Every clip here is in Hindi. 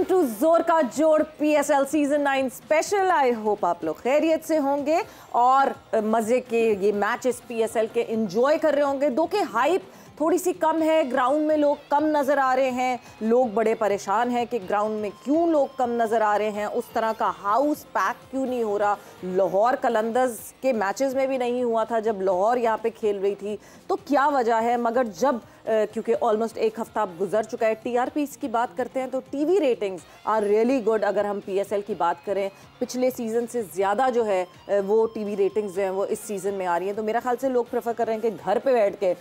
टू जोर का जोड़ PSL season 9 special. I hope आप लोग खैरियत से होंगे और मजे के ये मैचेस PSL के एंजॉय कर रहे होंगे। दो के हाइप थोड़ी सी कम है, ग्राउंड में लोग कम नज़र आ रहे हैं, लोग बड़े परेशान हैं कि ग्राउंड में क्यों लोग कम नज़र आ रहे हैं, उस तरह का हाउस पैक क्यों नहीं हो रहा। लाहौर कलंदर्स के मैचेस में भी नहीं हुआ था जब लाहौर यहाँ पे खेल रही थी, तो क्या वजह है। मगर जब क्योंकि ऑलमोस्ट एक हफ्ता गुजर चुका है, TRPs की बात करते हैं तो TV ratings are really good. अगर हम PSL की बात करें, पिछले सीज़न से ज़्यादा जो है वो TV रेटिंग्स जो हैं वो इस सीज़न में आ रही हैं। तो मेरा ख्याल से लोग प्रेफर कर रहे हैं कि घर पे बैठ के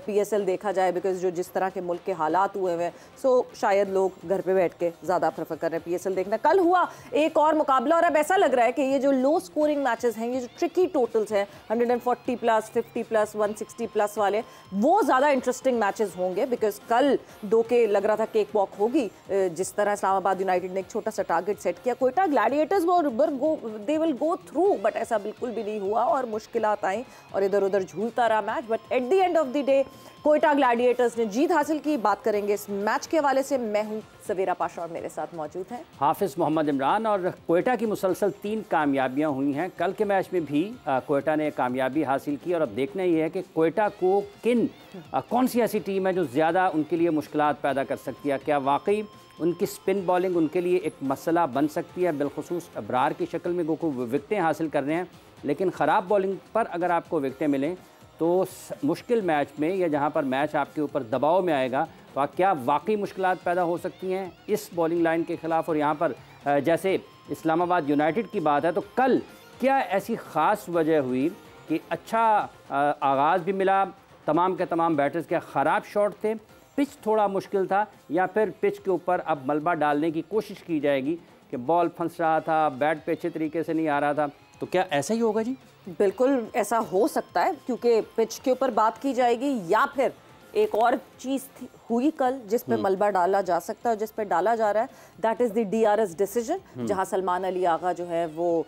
PSL देखा जाए, बिकॉज जो जिस तरह के मुल्क के हालात हुए हुए हैं, सो शायद लोग घर पे बैठ के ज़्यादा प्रेफर कर रहे हैं PSL देखना। कल हुआ एक और मुकाबला और अब ऐसा लग रहा है कि ये जो लो स्कोरिंग मैचेस हैं, ये जो ट्रिकी टोटल्स हैं 140+, 50+, 160+ वाले, वो ज़्यादा इंटरेस्टिंग मैचेस होंगे। बिकॉज कल दो के लग रहा था केक वॉक होगी, जिस तरह इस्लामाबाद यूनाइटेड ने एक छोटा सा टारगेट सेट किया, Quetta Gladiators they will go through, but ऐसा बिल्कुल भी नहीं हुआ और मुश्किलात आई और इधर उधर झूलता रहा match. But at the end of the day Quetta Gladiators ने जीत हासिल की। बात करेंगे इस मैच के हवाले से। मैं हूं सवेरा पाशा और मेरे साथ मौजूद हैं हाफिज मोहम्मद इमरान। और कोयटा की मुसलसल 3 कामयाबियां हुई हैं। कल के मैच में भी कोयटा ने कामयाबी हासिल की और अब देखना ये है कि कोयटा को कौन सी ऐसी टीम है जो ज़्यादा उनके लिए मुश्किलात पैदा कर सकती है। क्या वाकई उनकी स्पिन बॉलिंग उनके लिए एक मसला बन सकती है, बिलखुसूस अब्रार की शक्ल में को विकटें हासिल कर रहे हैं, लेकिन ख़राब बॉलिंग पर अगर आपको विकटें मिलें तो मुश्किल मैच में या जहां पर मैच आपके ऊपर दबाव में आएगा तो क्या वाकई मुश्किलात पैदा हो सकती हैं इस बॉलिंग लाइन के ख़िलाफ़। और यहाँ पर जैसे इस्लामाबाद यूनाइटेड की बात है, तो कल क्या ऐसी ख़ास वजह हुई कि अच्छा आगाज़ भी मिला, तमाम के तमाम बैटर्स के ख़राब शॉट थे, पिच थोड़ा मुश्किल था, या फिर पिच के ऊपर अब मलबा डालने की कोशिश की जाएगी कि बॉल फंस रहा था, बैट पे अच्छे तरीके से नहीं आ रहा था, तो क्या ऐसा ही होगा जी? बिल्कुल ऐसा हो सकता है, क्योंकि पिच के ऊपर बात की जाएगी या फिर एक और चीज़ हुई कल जिस पे मलबा डाला जा सकता है और जिस पे डाला जा रहा है, that is the DRS decision, जहां सलमान अली आगा जो है वो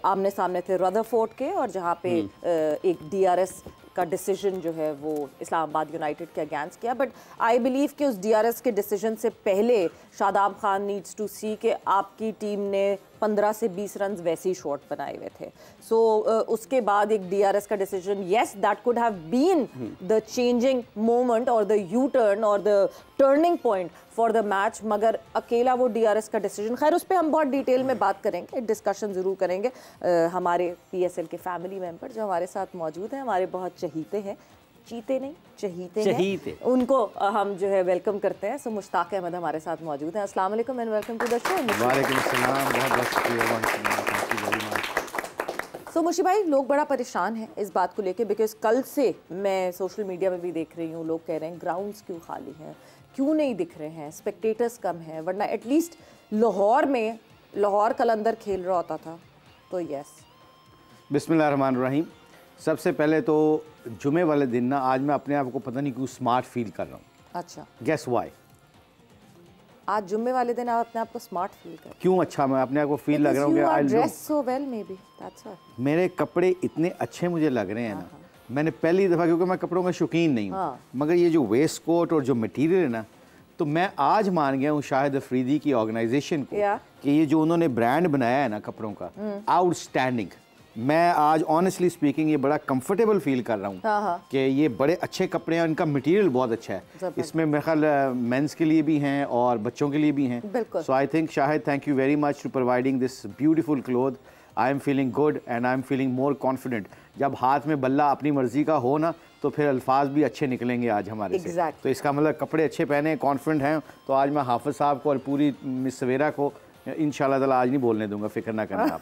आमने सामने थे रदरफोर्ड के, और जहां पे एक DRS का डिसीजन जो है वो इस्लामाबाद यूनाइटेड के अगेंस्ट किया। बट आई बिलीव कि उस DRS के डिसीजन से पहले Shadab Khan needs to see कि आपकी टीम ने 15 से 20 रन वैसे ही शॉट बनाए हुए थे। सो उसके बाद एक DRS का decision, yes that could have been the changing moment और द यू टर्न और the turning point for the match, मगर अकेला वो DRS का डिसीजन, खैर उस पर हम बहुत डिटेल में बात करेंगे, डिस्कशन ज़रूर करेंगे। हमारे PSL के फैमिली मेम्बर जो हमारे साथ मौजूद हैं, हमारे बहुत चहीते हैं, चीते नहीं चहीते हैं, उनको हम जो है वेलकम करते हैं। सो मुश्ताक अहमद हमारे साथ मौजूद हैं। अस्सलाम वालेकुम and welcome to the show. वालेकुम अस्सलाम, बहुत शुक्रिया। सो मुशी भाई, लोग बड़ा परेशान हैं इस बात को लेके, बिकॉज कल से मैं सोशल मीडिया में भी देख रही हूँ, लोग कह रहे हैं ग्राउंड्स क्यों खाली हैं, क्यों नहीं दिख रहे हैं, स्पेक्टेटर्स कम हैं, वरना एटलीस्ट लाहौर में लाहौर कलंदर खेल रहा होता था। तो यस, बिस्मिल्लाहिर्रहमानिर्रहीम। सबसे पहले तो जुमे वाले दिन ना, आज मैं अपने आप को पता नहीं क्यों स्मार्ट फील कर रहा हूँ। अच्छा, गेस व्हाई? आज जुम्मे वाले दिन आप अपने आप को स्मार्ट फील कर क्यों? अच्छा, मैं अपने आप को फील लग रहा हूँ कि आई dress so well, may be that's why. मेरे कपड़े इतने अच्छे मुझे लग रहे हैं ना, मैंने पहली दफ़ा, क्योंकि मैं कपड़ों का शौकीन नहीं हूँ, मगर ये जो वेस्ट कोट और जो मटेरियल है ना, तो मैं आज मान गया हूँ शाहिद अफरीदी की ऑर्गेनाइजेशन को कि ये जो उन्होंने ब्रांड बनाया है ना कपड़ों का, आउटस्टैंडिंग। मैं आज ऑनेस्टली स्पीकिंग ये बड़ा कंफर्टेबल फील कर रहा हूँ कि ये बड़े अच्छे कपड़े हैं, इनका मटेरियल बहुत अच्छा है। इसमें मेरे ख्याल मेंस के लिए भी हैं और बच्चों के लिए भी हैं। So I think Shahid, thank you very much to providing this beautiful cloth. I am feeling good and I am feeling more confident. जब हाथ में बल्ला अपनी मर्जी का हो ना, तो फिर अल्फाज भी अच्छे निकलेंगे आज हमारे से। तो इसका मतलब कपड़े अच्छे पहने, कॉन्फिडेंट हैं। तो आज मैं हाफिज साहब को और पूरी मिस सवेरा को इंशाल्लाह ताला आज नहीं बोलने दूंगा, फिक्र ना करना आप।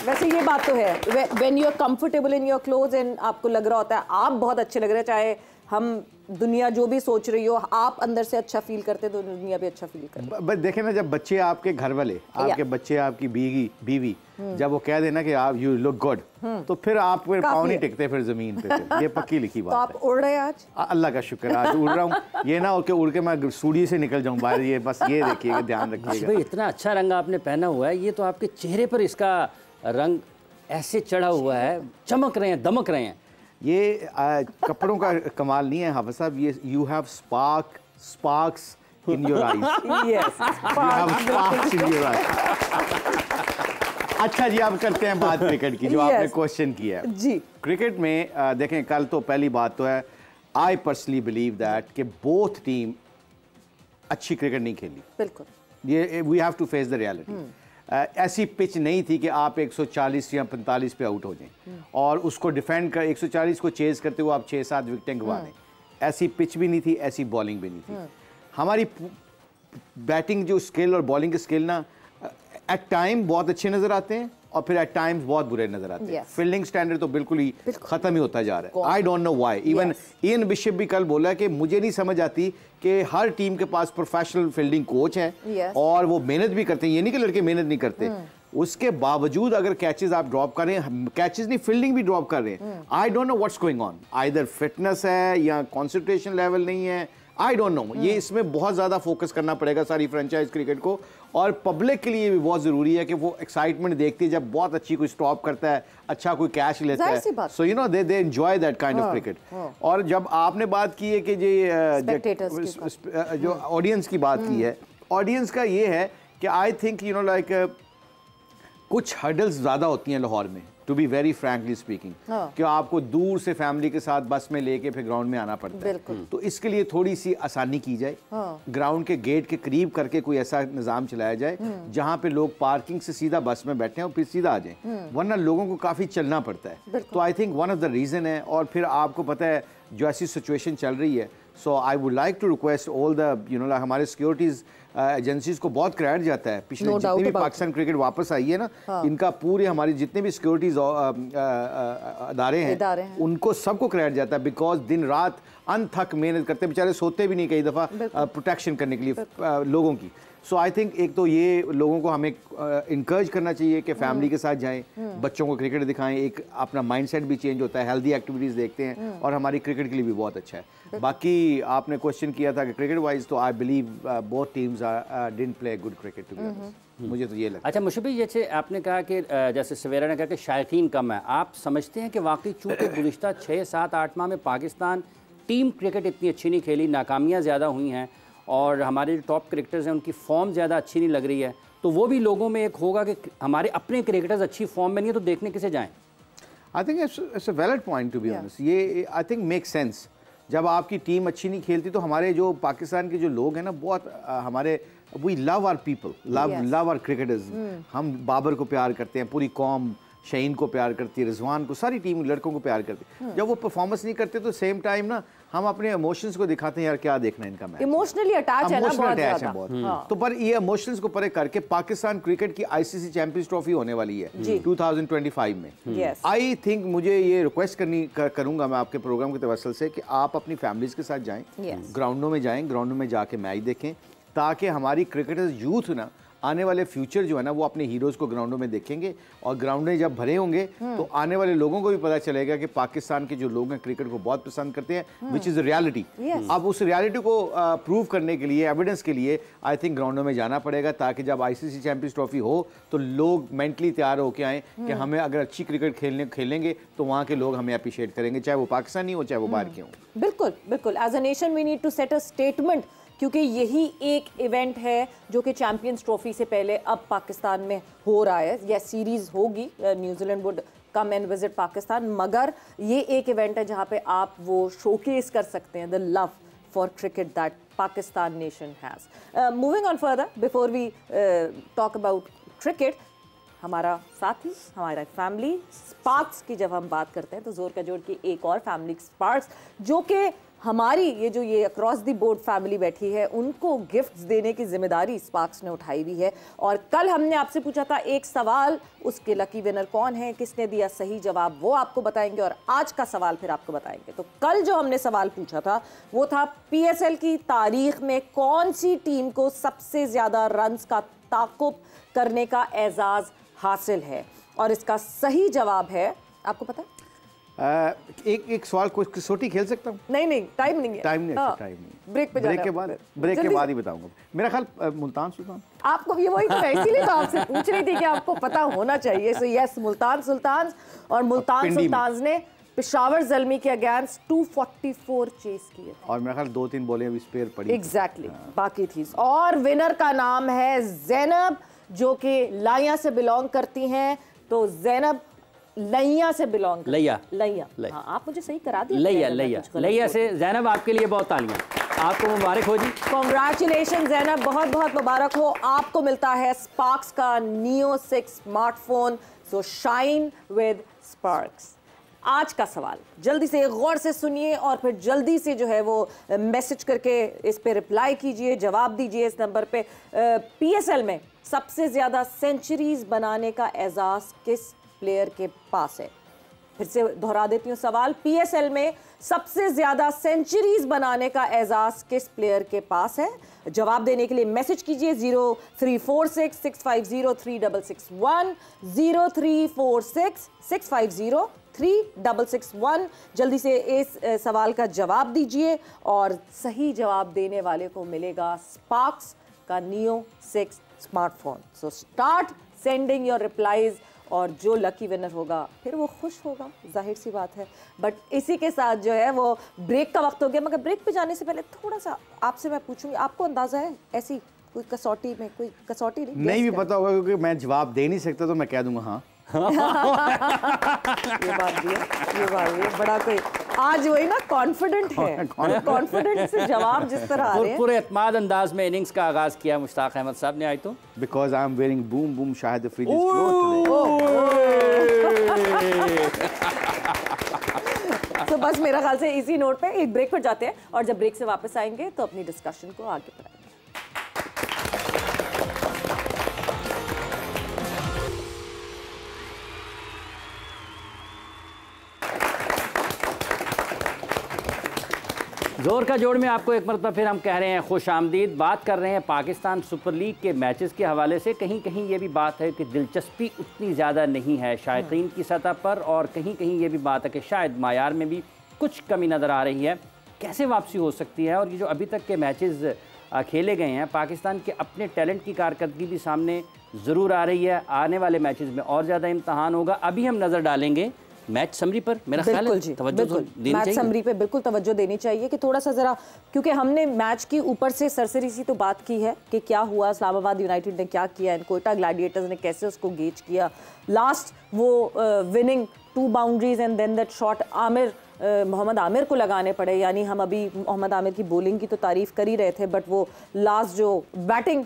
वैसे ये बात तो है, when you are comfortable in your clothes and आपको लग रहा होता है आप बहुत अच्छे लग रहे हैं, चाहे हम दुनिया जो भी सोच रही हो, आप अंदर से अच्छा फील करते तो दुनिया भी अच्छा फील करती। बस देखें ना, जब बच्चे आपके घर वाले, आपके बच्चे, आपकी बीवी जब वो कह देना कि आप यू लुक गुड, तो फिर आप फिर पाँव नहीं टिकते फिर जमीन पे। ये पक्की लिखी बात है। तो आप उड़ रहे हैं आज? अल्लाह का शुक्र, आज उड़ रहा हूँ। ये ना उड़ के मैं सूढ़ी से निकल जाऊँ बाहर। ये बस ये देखिएगा, ध्यान रखिएगा। इतना अच्छा रंग आपने पहना हुआ है, ये तो आपके चेहरे पर इसका रंग ऐसे चढ़ा हुआ है, चमक रहे हैं, दमक रहे हैं। ये कपड़ों का कमाल नहीं है हाफिज साहब, ये you have sparks in your eyes. Yes. You have sparks in your eyes. अच्छा जी, अब करते हैं बात क्रिकेट की, जो आपने क्वेश्चन किया है जी। क्रिकेट में देखें, कल तो पहली बात तो है, आई पर्सनली बिलीव दैट कि बोथ टीम अच्छी क्रिकेट नहीं खेली। बिल्कुल, ये we have to face the reality. ऐसी पिच नहीं थी कि आप 140 या 45 पे आउट हो जाएं और उसको डिफेंड कर 140 को चेज करते हुए आप 6-7 विकेटें गंवा दें। ऐसी पिच भी नहीं थी, ऐसी बॉलिंग भी नहीं थी। हमारी बैटिंग जो स्किल और बॉलिंग के स्किल ना एट टाइम बहुत अच्छे नजर आते हैं और फिर एट टाइम्स बहुत बुरे नजर आते हैं। फील्डिंग स्टैंडर्ड तो बिल्कुल ही खत्म ही होता जा रहा है। I don't know why. Even Ian bishop भी कल बोला कि मुझे नहीं समझ आती कि हर टीम के पास प्रोफेशनल फील्डिंग कोच है और वो मेहनत भी करते हैं। ये नहीं कि लड़के मेहनत नहीं करते, उसके बावजूद अगर कैचेस आप ड्रॉप कर रहे हैं, कैचेस नहीं फील्डिंग भी ड्रॉप कर रहे हैं, I don't know what's going on. Either fitness है या कंसंट्रेशन लेवल नहीं है, आई डोंट नो। ये इसमें बहुत ज़्यादा फोकस करना पड़ेगा सारी फ्रेंचाइज क्रिकेट को, और पब्लिक के लिए भी बहुत ज़रूरी है कि वो एक्साइटमेंट देखती है जब बहुत अच्छी कोई स्टॉप करता है, अच्छा कोई कैच लेता है, so you know they enjoy that kind of cricket. और जब आपने बात की है कि जो ऑडियंस की बात की है, ऑडियंस का ये है कि I think you know like कुछ हर्डल्स ज़्यादा होती हैं लाहौर में, to be very frankly speaking, कि आपको दूर से फैमिली के साथ बस में लेके फिर ग्राउंड में आना पड़ता है। तो इसके लिए थोड़ी सी आसानी की जाए, ग्राउंड के गेट के करीब करके कोई ऐसा निज़ाम चलाया जाए जहां पे लोग पार्किंग से सीधा बस में बैठे और फिर सीधा आ जाएं, वरना लोगों को काफ़ी चलना पड़ता है। तो I think one of the reason है। और फिर आपको पता है जो ऐसी सिचुएशन चल रही है, so I would like to request all the you know हमारे सिक्योरिटीज़ एजेंसीज को बहुत क्रेडिट जाता है। पिछले जितनी भी पाकिस्तान क्रिकेट वापस आई है ना, इनका पूरे हमारी जितने भी सिक्योरिटीज अदारे हैं उनको सबको क्रेडिट जाता है, बिकॉज दिन रात अनथक मेहनत करते, बेचारे सोते भी नहीं कई दफ़ा प्रोटेक्शन करने के लिए लोगों की। सो आई थिंक एक तो ये लोगों को हमें इनकरेज करना चाहिए कि फैमिली के साथ जाएं, बच्चों को क्रिकेट दिखाएं, एक अपना माइंडसेट भी चेंज होता है, हेल्दी एक्टिविटीज़ देखते हैं और हमारी क्रिकेट के लिए भी बहुत अच्छा है। बाकी आपने क्वेश्चन किया था कि क्रिकेट वाइज तो I believe both teams didn't play good cricket to be honest, मुझे तो ये लगता है। अच्छा मुशफ़ी भाई, जैसे आपने कहा कि जैसे सवेरा ने कहा कि शायकीन कम है, आप समझते हैं कि वाकई चूँकि गुज़िश्ता 6-7-8 माह में पाकिस्तान टीम क्रिकेट इतनी अच्छी नहीं खेली, नाकामियाँ ज़्यादा हुई हैं और हमारे जो टॉप क्रिकेटर्स हैं उनकी फॉर्म ज़्यादा अच्छी नहीं लग रही है, तो वो भी लोगों में एक होगा कि हमारे अपने क्रिकेटर्स अच्छी फॉर्म में नहीं है तो देखने किसे जाएं? I think it's a valid point two be honest. ये आई थिंक मेक सेंस। जब आपकी टीम अच्छी नहीं खेलती तो हमारे जो पाकिस्तान के जो लोग हैं ना, बहुत हमारे we love our people, love our cricketers. हम बाबर को प्यार करते हैं, पूरी कौम शहीन को प्यार करती है, रिजवान को, सारी टीम लड़कों को प्यार करती है। जब वो परफॉर्मेंस नहीं करते तो सेम टाइम ना हम अपने इमोशंस को दिखाते हैं, यार क्या देखना है इनका मैच, इमोशनली अटैच है ना बहुत ज़्यादा। तो पर ये इमोशंस को परे करके पाकिस्तान क्रिकेट की आईसीसी चैंपियंस ट्रॉफी होने वाली है 2025 में। आई थिंक मुझे ये रिक्वेस्ट करूंगा मैं आपके प्रोग्राम के तवस्सुल से कि आप अपनी फैमिलीज के साथ जाएं, ग्राउंडों में जाएं, ग्राउंडों में जाके मैच देखें, ताकि हमारी क्रिकेटर्स यूथ ना आने वाले फ्यूचर जो है ना वो अपने हीरोज़ को ग्राउंडों में देखेंगे, और ग्राउंडें जब भरे होंगे तो आने वाले लोगों को भी पता चलेगा कि पाकिस्तान के जो लोग हैं क्रिकेट को बहुत पसंद करते हैं, विच इज़ रियलिटी। अब उस रियलिटी को प्रूव करने के लिए, एविडेंस के लिए आई थिंक ग्राउंडों में जाना पड़ेगा, ताकि जब आईसीसी चैंपियंस ट्रॉफी हो तो लोग मेंटली तैयार होकर आएँ कि हमें अगर अच्छी क्रिकेट खेलेंगे तो वहाँ के लोग हमें अप्रिशिएट करेंगे, चाहे वो पाकिस्तानी हो चाहे वो बाहर के हों। बिल्कुल बिल्कुल, as a nation we need to set a statement, क्योंकि यही एक इवेंट है जो कि चैंपियंस ट्रॉफी से पहले अब पाकिस्तान में हो रहा है। यह सीरीज़ होगी, New Zealand would come and visit Pakistan, मगर ये एक इवेंट है जहाँ पे आप वो शोकेस कर सकते हैं the love for cricket that Pakistan nation has. Moving on further, before we talk about cricket, हमारा साथी, हमारा फैमिली स्पार्क्स की जब हम बात करते हैं तो जोर का जोड़ की एक और फैमिली स्पार्क्स, जो कि हमारी ये अक्रॉस द बोर्ड फैमिली बैठी है, उनको गिफ्ट्स देने की जिम्मेदारी स्पार्क्स ने उठाई हुई है। और कल हमने आपसे पूछा था एक सवाल, उसके लकी विनर कौन है, किसने दिया सही जवाब, वो आपको बताएंगे, और आज का सवाल फिर आपको बताएंगे। तो कल जो हमने सवाल पूछा था वो था पीएसएल की तारीख में कौन सी टीम को सबसे ज़्यादा रन्स का ताक़ुब करने का एजाज़ हासिल है, और इसका सही जवाब है, आपको पता है? एक सवाल को कसौटी खेल सकता हूँ? नहीं, टाइम नहीं है। टाइम नहीं। ब्रेक के बाद ही बताऊंगा। मेरा ख्याल मुल्तान सुल्तान। आपको ये वही तो इसीलिए तो आपसे पूछ रही थी कि आपको पता होना चाहिए। सो यस, मुल्तान सुल्तान, और मुल्तान सुल्तान ने पेशावर ज़ल्मी के अगेंस्ट 244 चेस किए और मेरे ख्याल 2-3 बॉलें अभी स्पेयर पड़ी। एग्जैक्टली बाकी थी। और विनर का नाम है ज़ैनब, जो कि लाइया से बिलोंग करती हैं। तो ज़ैनब लैया से बिलोंग, लैया। हाँ, आप मुझे सही करा दिए। लैया से ज़ैनब, आपके लिए बहुत तालियां, आपको मुबारक हो जी। कॉन्ग्रेचुलेशन ज़ैनब, बहुत बहुत मुबारक हो। आपको मिलता है स्पार्क्स का Neo 6 smartphone. So shine with sparks. आज का सवाल जल्दी से गौर से सुनिए और फिर जल्दी से जो है वो मैसेज करके इस पे रिप्लाई कीजिए, जवाब दीजिए इस नंबर पे। PSL में सबसे ज़्यादा सेंचुरीज बनाने का एजाज़ किस प्लेयर के पास है? फिर से दोहरा देती हूँ सवाल। PSL में सबसे ज़्यादा सेंचुरीज बनाने का एजाज़ किस प्लेयर के पास है? जवाब देने के लिए मैसेज कीजिए 0346-650-3661, 0346-650-3661। जल्दी से इस सवाल का जवाब दीजिए और सही जवाब देने वाले को मिलेगा स्पार्क्स का Neo 6 smartphone. So start sending your replies और जो लकी विनर होगा फिर वो खुश होगा, जाहिर सी बात है। बट इसी के साथ जो है वो ब्रेक का वक्त हो गया। मगर ब्रेक पे जाने से पहले थोड़ा सा आपसे मैं पूछूंगी, आपको अंदाजा है ऐसी कोई कसौटी में, कोई कसौटी नहीं भी पता होगा क्योंकि मैं जवाब दे नहीं सकता तो मैं कह दूंगा हाँ। ये बात भी है, बड़ा कोई आज वही ना कॉन्फिडेंट है, कॉन्फिडेंट से जवाब जिस तरह आ रहे हैं। पूरे एतमाद अंदाज में इनिंग्स का आगाज किया मुश्ताक अहमद साहब ने। आई तो because I am wearing boom boom Shahid Afridi's clothes तो बस मेरा ख्याल से इसी नोट पे एक ब्रेक पर जाते हैं और जब ब्रेक से वापस आएंगे तो अपनी डिस्कशन को आगे बढ़ाएंगे। जोर का जोड़ में आपको एक मरतबा फिर हम कह रहे हैं खुश आमदीद। बात कर रहे हैं पाकिस्तान सुपर लीग के मैचेस के हवाले से। कहीं कहीं ये भी बात है कि दिलचस्पी उतनी ज़्यादा नहीं है शायकीन की सतह पर, और कहीं कहीं ये भी बात है कि शायद मायार में भी कुछ कमी नज़र आ रही है। कैसे वापसी हो सकती है? और ये जो अभी तक के मैचेस खेले गए हैं, पाकिस्तान के अपने टैलेंट की कारकर्दगी भी सामने ज़रूर आ रही है। आने वाले मैचेस में और ज़्यादा इम्तहान होगा। अभी हम नज़र डालेंगे मैच समरी पर। मेरा ख्याल है मैच समरी पे बिल्कुल तवज्जो देनी चाहिए कि थोड़ा सा ज़रा, क्योंकि हमने मैच की ऊपर से सरसरी सी तो बात की है कि क्या हुआ, इस्लामाबाद यूनाइटेड ने क्या किया, कोयटा ग्लैडिएटर्स ने कैसे उसको गेज किया। लास्ट वो winning 2 boundaries and then that shot Mohammad Amir को लगाने पड़े। यानी हम अभी मोहम्मद आमिर की बॉलिंग की तो तारीफ़ कर ही रहे थे, बट वो लास्ट जो बैटिंग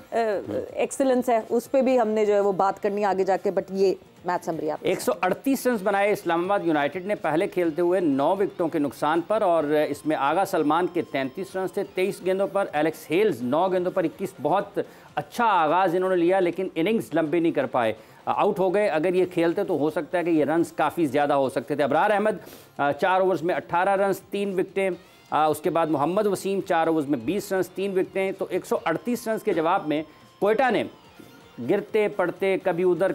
एक्सीलेंस है उस पर भी हमने जो है वो बात करनी आगे जाके। बट ये मैच समरी आप 138 रन बनाए इस्लामाबाद यूनाइटेड ने पहले खेलते हुए 9 विकेटों के नुकसान पर, और इसमें आगा सलमान के 33 रन थे 23 गेंदों पर। एलेक्स हेल्स 9 गेंदों पर 21। बहुत अच्छा आगाज़ इन्होंने लिया लेकिन इनिंग्स लंबी नहीं कर पाए, आउट हो गए। अगर ये खेलते तो हो सकता है कि ये रन्स काफ़ी ज़्यादा हो सकते थे। अबरार अहमद 4 ओवर्स में 18 रन 3 विकेटें। उसके बाद मोहम्मद वसीम 4 ओवर्स में 20 रन 3 विकेटें। तो 138 रन के जवाब में कोयटा ने गिरते पड़ते कभी उधर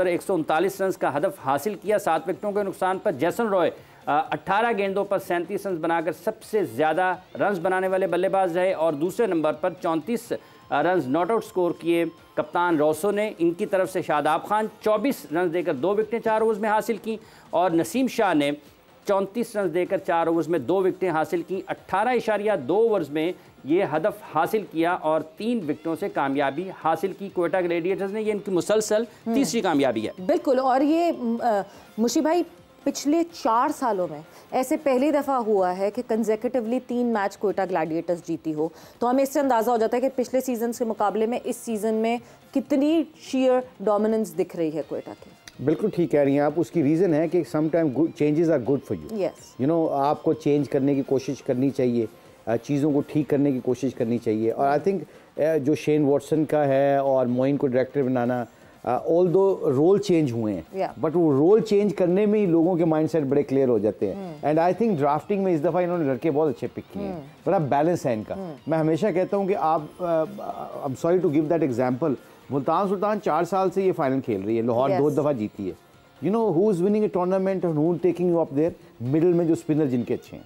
139 रन का हदफ हासिल किया 7 विकेटों के नुकसान पर। जैसन रॉय 18 गेंदों पर 37 रन बनाकर सबसे ज़्यादा रन बनाने वाले बल्लेबाज रहे, और दूसरे नंबर पर 34 रन नॉट आउट स्कोर किए कप्तान रोसो ने। इनकी तरफ से शादाब खान 24 रन देकर 2 विकेटें 4 ओवर्स में हासिल की, और नसीम शाह ने 34 रन देकर 4 ओवर्स में 2 विकेटें हासिल की। 18.2 ओवर्स में ये हदफ हासिल किया और 3 विकेटों से कामयाबी हासिल की कोयटा ग्लैडिएटर्स ने। ये इनकी मुसलसल तीसरी कामयाबी है। बिल्कुल, और ये मुशी भाई पिछले 4 सालों में ऐसे पहली दफ़ा हुआ है कि कंसेक्यूटिवली 3 मैच कोयटा ग्लैडिएटर्स जीती हो। तो हमें इससे अंदाज़ा हो जाता है कि पिछले सीजन के मुकाबले में इस सीज़न में कितनी शेयर डोमिनेंस दिख रही है कोयटा की। बिल्कुल ठीक कह रही हैं आप। उसकी रीज़न है कि some time changes are good for you. You know, आपको चेंज करने की कोशिश करनी चाहिए, चीज़ों को ठीक करने की कोशिश करनी चाहिए। और आई थिंक जो शेन वॉटसन का है और मोइन को डायरेक्टर बनाना, ऑल दो रोल चेंज हुए हैं, बट वो रोल चेंज करने में ही लोगों के माइंडसेट बड़े क्लियर हो जाते हैं। एंड आई थिंक ड्राफ्टिंग में इस दफ़ा इन्होंने लड़के बहुत अच्छे पिक किए हैं, बड़ा बैलेंस है इनका। मैं हमेशा कहता हूँ कि आप, I am sorry to give that example, Multan Sultan 4 साल से ये फाइनल खेल रही है, लाहौर 2 दफ़ा जीती है। You know who is winning a tournament and who taking you up there, middle में जो स्पिनर जिनके अच्छे हैं,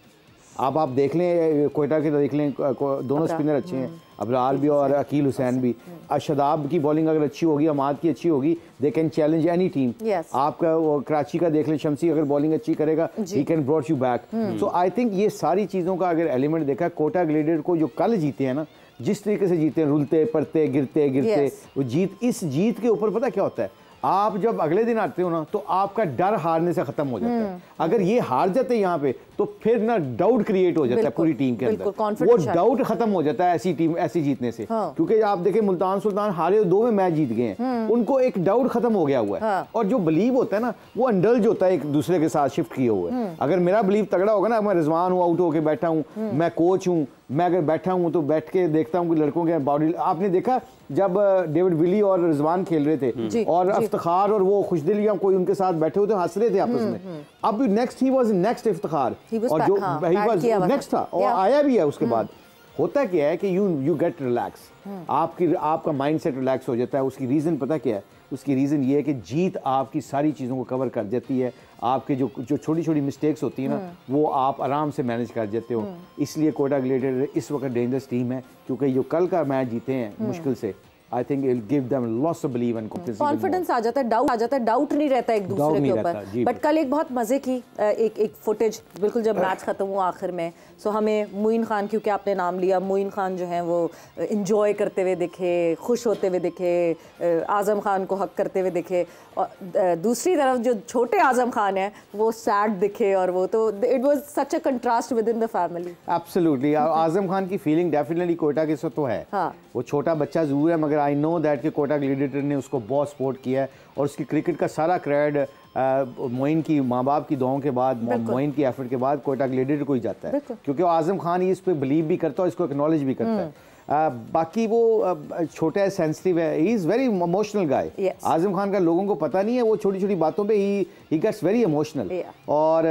आप देख लें कोयटा के, देख लें दोनों स्पिनर अच्छे हैं, अबरार भी और अकील हुसैन भी। शदाब की बॉलिंग अगर अच्छी होगी, अमाद की अच्छी होगी, they can challenge any team. आपका कराची का देख लें, शमसी अगर बॉलिंग अच्छी करेगा, he can brought you back. So I think ये सारी चीज़ों का अगर एलिमेंट देखा, कोटा ग्लेडिएटर को जो कल जीते हैं ना, जिस तरीके से जीते हैं, रुलते पड़ते गिरते गिरते, वो इस जीत के ऊपर पता क्या होता है, आप जब अगले दिन आते हो ना तो आपका डर हारने से खत्म हो जाता है। अगर ये हार जाते हैं यहाँ पे तो फिर ना डाउट क्रिएट हो जाता है पूरी टीम के अंदर, वो डाउट खत्म हो जाता है ऐसी टीम ऐसी जीतने से। क्योंकि आप देखें मुल्तान सुल्तान हारे 2 में मैच जीत गए हैं, उनको एक डाउट खत्म हो गया हुआ है। और जो बिलीव होता है ना वो अंडल्ज होता है एक दूसरे के साथ शिफ्ट किए हुए। अगर मेरा बिलीव तगड़ा होगा ना, मैं रिजवान हूँ, आउट होकर बैठा हूँ, मैं कोच हूँ, मैं अगर बैठा हूँ तो बैठ के देखता हूँ कि लड़कों के बॉडी, आपने देखा जब डेविड विली और रिजवान खेल रहे थे और इफ्तिखार और वो खुशदिलियां कोई उनके साथ बैठे हुए थे, हंस रहे थे आपस में। अब next he was next Iftikhar, और जो ही वाज नेक्स्ट था और आया भी है उसके बाद। होता क्या है कि यू गेट रिलैक्स, आपका माइंड सेट रिलैक्स हो जाता है। उसकी रीज़न पता क्या है? उसकी रीज़न ये है कि जीत आपकी सारी चीज़ों को कवर कर जाती है। आपके जो छोटी छोटी मिस्टेक्स होती हैं ना, वो आप आराम से मैनेज कर जाते हो। इसलिए कोटा ग्लेडिएटर इस वक्त डेंजरस टीम है, क्योंकि जो कल का मैच जीते हैं मुश्किल से, I think it give them lots of believe and confidence आ जाता है, डाउट नहीं रहता एक दूसरे के ऊपर। बट कल एक बहुत मजे की एक फुटेज बिल्कुल जब मैच खत्म हुआ आखिर में, सो हमें मोइन खान, क्योंकि आपने नाम लिया, मोइन खान जो हैं वो इंजॉय करते हुए दिखे, खुश होते हुए दिखे, आज़म खान को हक करते हुए दिखे, और दूसरी तरफ जो छोटे आज़म खान है वो सैड दिखे, और वो तो it was such a contrast within the family. Absolutely, Azam Khan की फीलिंग डेफिनेटली कोयटा के साथ तो है। वो छोटा बच्चा जरूर है, मगर आई नो दैट कि कोटा ग्लेडिएटर ने उसको बहुत सपोर्ट किया है, और उसकी क्रिकेट का सारा क्रेडिट मोइन की माँ बाप की दुआओं के बाद, मोइन की एफर्ट के बाद कोटा ग्लेडिएटर को ही जाता है, क्योंकि आज़म खान इस पे बिलीव भी करता है, इसको एक्नॉलेज भी करता है। बाकी वो छोटा है, सेंसिटिव है, ही इज़ वेरी इमोशनल गाय। आज़म खान का लोगों को पता नहीं है, वो छोटी छोटी बातों पे ही गेट्स वेरी इमोशनल। और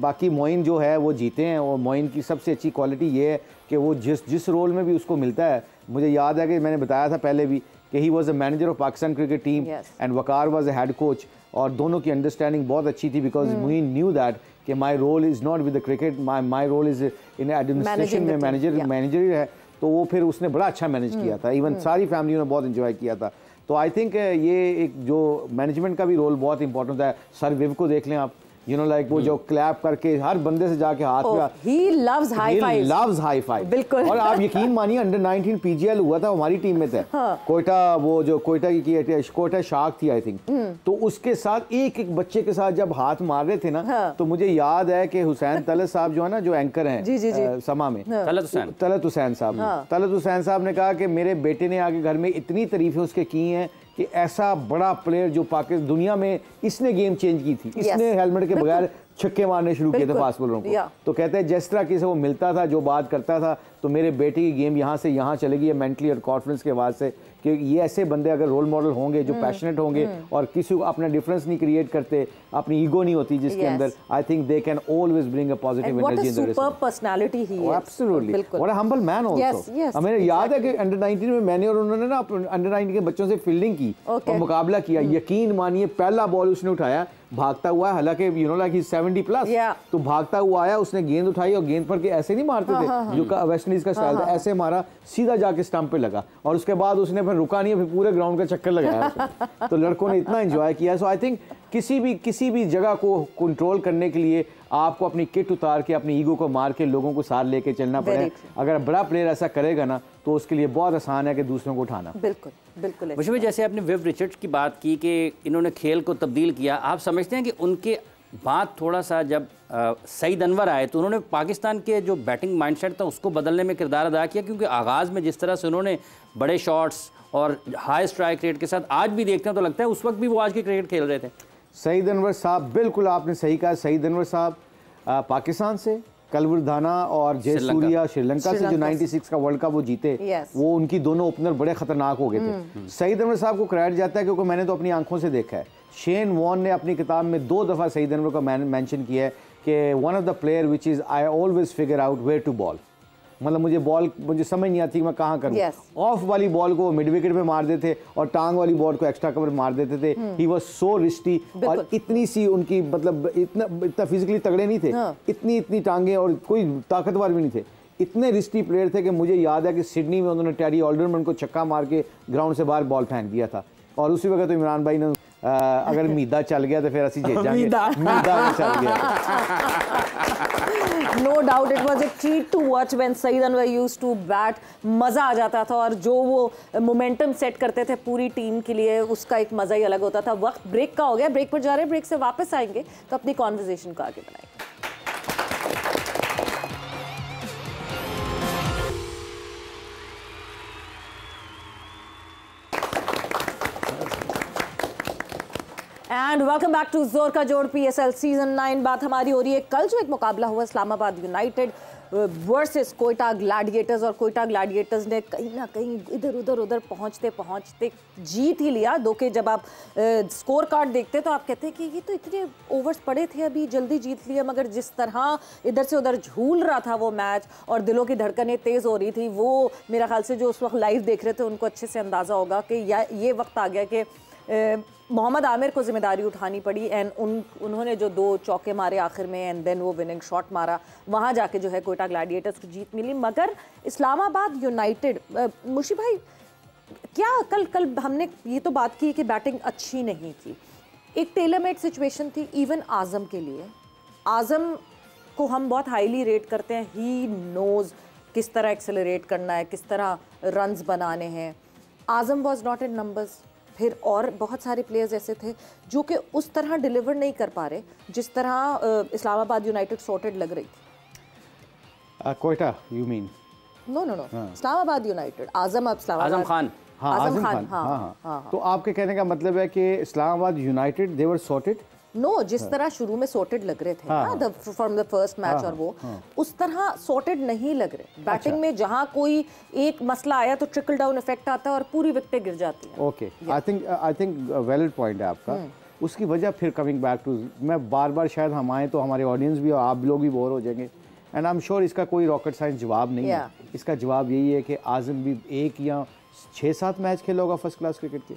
बाकी मोइन जो है वो जीते हैं, और मोइन की सबसे अच्छी क्वालिटी ये है कि वो जिस रोल में भी उसको मिलता है, मुझे याद है कि मैंने बताया था पहले भी कि he was a manager of Pakistan cricket team and Waqar was a head coach, और दोनों की अंडरस्टैंडिंग बहुत अच्छी थी, बिकॉज मोइन न्यू दैट कि my role is not with the cricket, my role is in administration में, मैनेजर है। तो वो फिर उसने बड़ा अच्छा मैनेज किया था, इवन सारी फैमिली ने बहुत इंजॉय किया था। तो आई थिंक ये एक जो मैनेजमेंट का भी रोल बहुत इंपॉर्टेंट है। सर विव को देख लें आप, यू नो लाइक वो जो क्लैप करके हर बंदे से जाके हाथ पे, he loves high five बिल्कुल। और आप यकीन मानिए अंडर 19 PGL हुआ था, हमारी टीम में थे। कोयटा, वो जो कोयटा की कोयटा शार्क थी आई थिंक, तो उसके साथ एक बच्चे के साथ जब हाथ मार रहे थे ना, तो मुझे याद है कि हुसैन तलत साहब जो है ना, जो एंकर हैं समा में, तलत हुसैन साहब ने कहा कि मेरे बेटे ने आगे घर में इतनी तारीफें उसके की हैं कि ऐसा बड़ा प्लेयर जो पाकिस्तान दुनिया में, इसने गेम चेंज की थी, इसने हेलमेट के बगैर छक्के मारने शुरू किए थे फास्ट बॉलरों को। तो कहते हैं जिस तरह से वो मिलता था, जो बात करता था, तो मेरे बेटे की गेम यहाँ से यहाँ चलेगी है मेंटली और कॉन्फिडेंस के बाद से, कि ये ऐसे बंदे अगर रोल मॉडल होंगे जो पैशनेट होंगे और किसी को अपना डिफरेंस नहीं क्रिएट करते, अपनी ईगो नहीं होती जिसके अंदर, I think they can always bring a positive energy in the race. Superb personality ही है, absolutely, what a humble man also. हमें याद है कि अंडर 19 में मैंने और उन्होंने ना अंडर 19 के बच्चों से फील्डिंग की और मुकाबला किया। यकीन मानिए पहला बॉल उसने उठाया, भागता हुआ, हालांकि यू नो लाइक ही 70+, तो भागता हुआ आया, उसने गेंद उठाई और गेंद पर के ऐसे नहीं मारते थे जो वेस्ट इंडीज का स्टाइल था, ऐसे मारा, सीधा जाके स्टंप पे लगा, और उसके बाद उसने फिर रुका नहीं, फिर पूरे ग्राउंड का चक्कर लगाया। तो लड़कों ने इतना एंजॉय किया। सो आई थिंक किसी भी जगह को कंट्रोल करने के लिए आपको अपनी किट उतार के, अपनी ईगो को मार के लोगों को साथ लेके चलना पड़े। अगर बड़ा प्लेयर ऐसा करेगा ना, तो उसके लिए बहुत आसान है कि दूसरों को उठाना। बिल्कुल बिल्कुल। मुझे जैसे आपने विव रिचर्ड्स की बात की कि इन्होंने खेल को तब्दील किया, आप समझते हैं कि उनके बाद थोड़ा सा जब सईद अनवर आए तो उन्होंने पाकिस्तान के जो बैटिंग माइंडसेट था उसको बदलने में किरदार अदा किया? क्योंकि आगाज़ में जिस तरह से उन्होंने बड़े शॉट्स और हाई स्ट्राइक रेट के साथ, आज भी देखते हैं तो लगता है उस वक्त भी वो आज की क्रिकेट खेल रहे थे। सईद अनवर साहब, बिल्कुल आपने सही कहा। सईद अनवर साहब पाकिस्तान से, कलवरदाना और जयसूर्या श्रीलंका से जो 96 का वर्ल्ड कप वो जीते, वो उनकी दोनों ओपनर बड़े खतरनाक हो गए थे। सईद अनवर साहब को क्रेडिट जाता है क्योंकि मैंने तो अपनी आंखों से देखा है। शेन वॉन ने अपनी किताब में 2 दफ़ा सईद अनवर को मेंशन किया है कि one of the player which is I always figure out where to bowl. मतलब मुझे समझ नहीं आती कि मैं कहाँ करूँ। ऑफ वाली बॉल को मिड विकेट पे मार देते और टांग वाली बॉल को एक्स्ट्रा कवर मार देते थे। ही वाज सो रिस्टी और इतनी सी उनकी मतलब इतना फिजिकली तगड़े नहीं थे, इतनी टांगे और कोई ताकतवर भी नहीं थे, इतने रिस्टी प्लेयर थे कि मुझे याद है कि सिडनी में उन्होंने टेरी ऑल्डरमैन को छक्का मार के ग्राउंड से बाहर बॉल फेंक दिया था और उसी वक्त तो इमरान भाई ने अगर मीदा चल गया तो फिर असि जीत जाएंगे। मीदा चल गया। No doubt it was a treat to watch when Saeed Anwar used to bat. मज़ा आ जाता था और जो वो मोमेंटम सेट करते थे पूरी टीम के लिए उसका एक मज़ा ही अलग होता था। वक्त ब्रेक का हो गया, ब्रेक पर जा रहे हैं, ब्रेक से वापस आएंगे तो अपनी कॉन्वर्सेशन को आगे बढ़ाएंगे। एंड वेलकम बैक टू जोर का जोड़ PSL सीजन 9। बात हमारी हो रही है कल जो एक मुकाबला हुआ Islamabad United versus Quetta Gladiators और कोयटा ग्लैडिएटर्स ने कहीं ना कहीं इधर उधर पहुंचते जीत ही लिया। दो के जब आप स्कोर कार्ड देखते तो आप कहते हैं कि ये तो इतने ओवर्स पड़े थे अभी जल्दी जीत लिया, मगर जिस तरह इधर से उधर झूल रहा था वो मैच और दिलों की धड़कनें तेज़ हो रही थी, वो मेरा ख्याल से जो उस वक्त लाइव देख रहे थे उनको अच्छे से अंदाज़ा होगा कि ये वक्त आ गया कि मोहम्मद आमिर को जिम्मेदारी उठानी पड़ी एंड उन्होंने जो 2 चौके मारे आखिर में एंड देन वो विनिंग शॉट मारा, वहाँ जाके जो है कोयटा ग्लैडिएटर्स को जीत मिली। मगर इस्लामाबाद यूनाइटेड, मुशी भाई क्या कल हमने ये तो बात की कि बैटिंग अच्छी नहीं थी, एक टेलरमेड सिचुएशन थी इवन आज़म के लिए। आज़म को हम बहुत हाईली रेट करते हैं, ही नोज़ किस तरह एक्सेलरेट करना है, किस तरह रन्स बनाने हैं। आज़म वॉज नॉट इन नंबर्स। फिर और बहुत सारे प्लेयर्स ऐसे थे जो कि उस तरह डिलीवर नहीं कर पा रहे जिस तरह इस्लामाबाद यूनाइटेड सॉर्टेड लग रही थी। Quetta you mean? No Islamabad united. Azam Khan. हाँ। तो आपके कहने का मतलब है कि Islamabad united they were sorted? No, जिस तरह शुरू में सॉर्टेड लग रहे थे ना फ्रॉम द फर्स्ट मैच और वो उस तरह सॉर्टेड नहीं लग रहे। बैटिंग में जहां कोई एक मसला आया तो ट्रिकल डाउन इफेक्ट आता है और पूरी विकेटें गिर जाती हैं। Okay, I think valid point है आपका। उसकी वजह फिर कमिंग बैक टू, मैं बार शायद हम आए तो हमारे ऑडियंस भी और आप लोग भी बोर हो जाएंगे एंड आई एम श्योर इसका कोई रॉकेट साइंस जवाब नहीं है। इसका जवाब यही है कि आज़म भी 1 या 6-7 मैच खेला होगा फर्स्ट क्लास क्रिकेट के,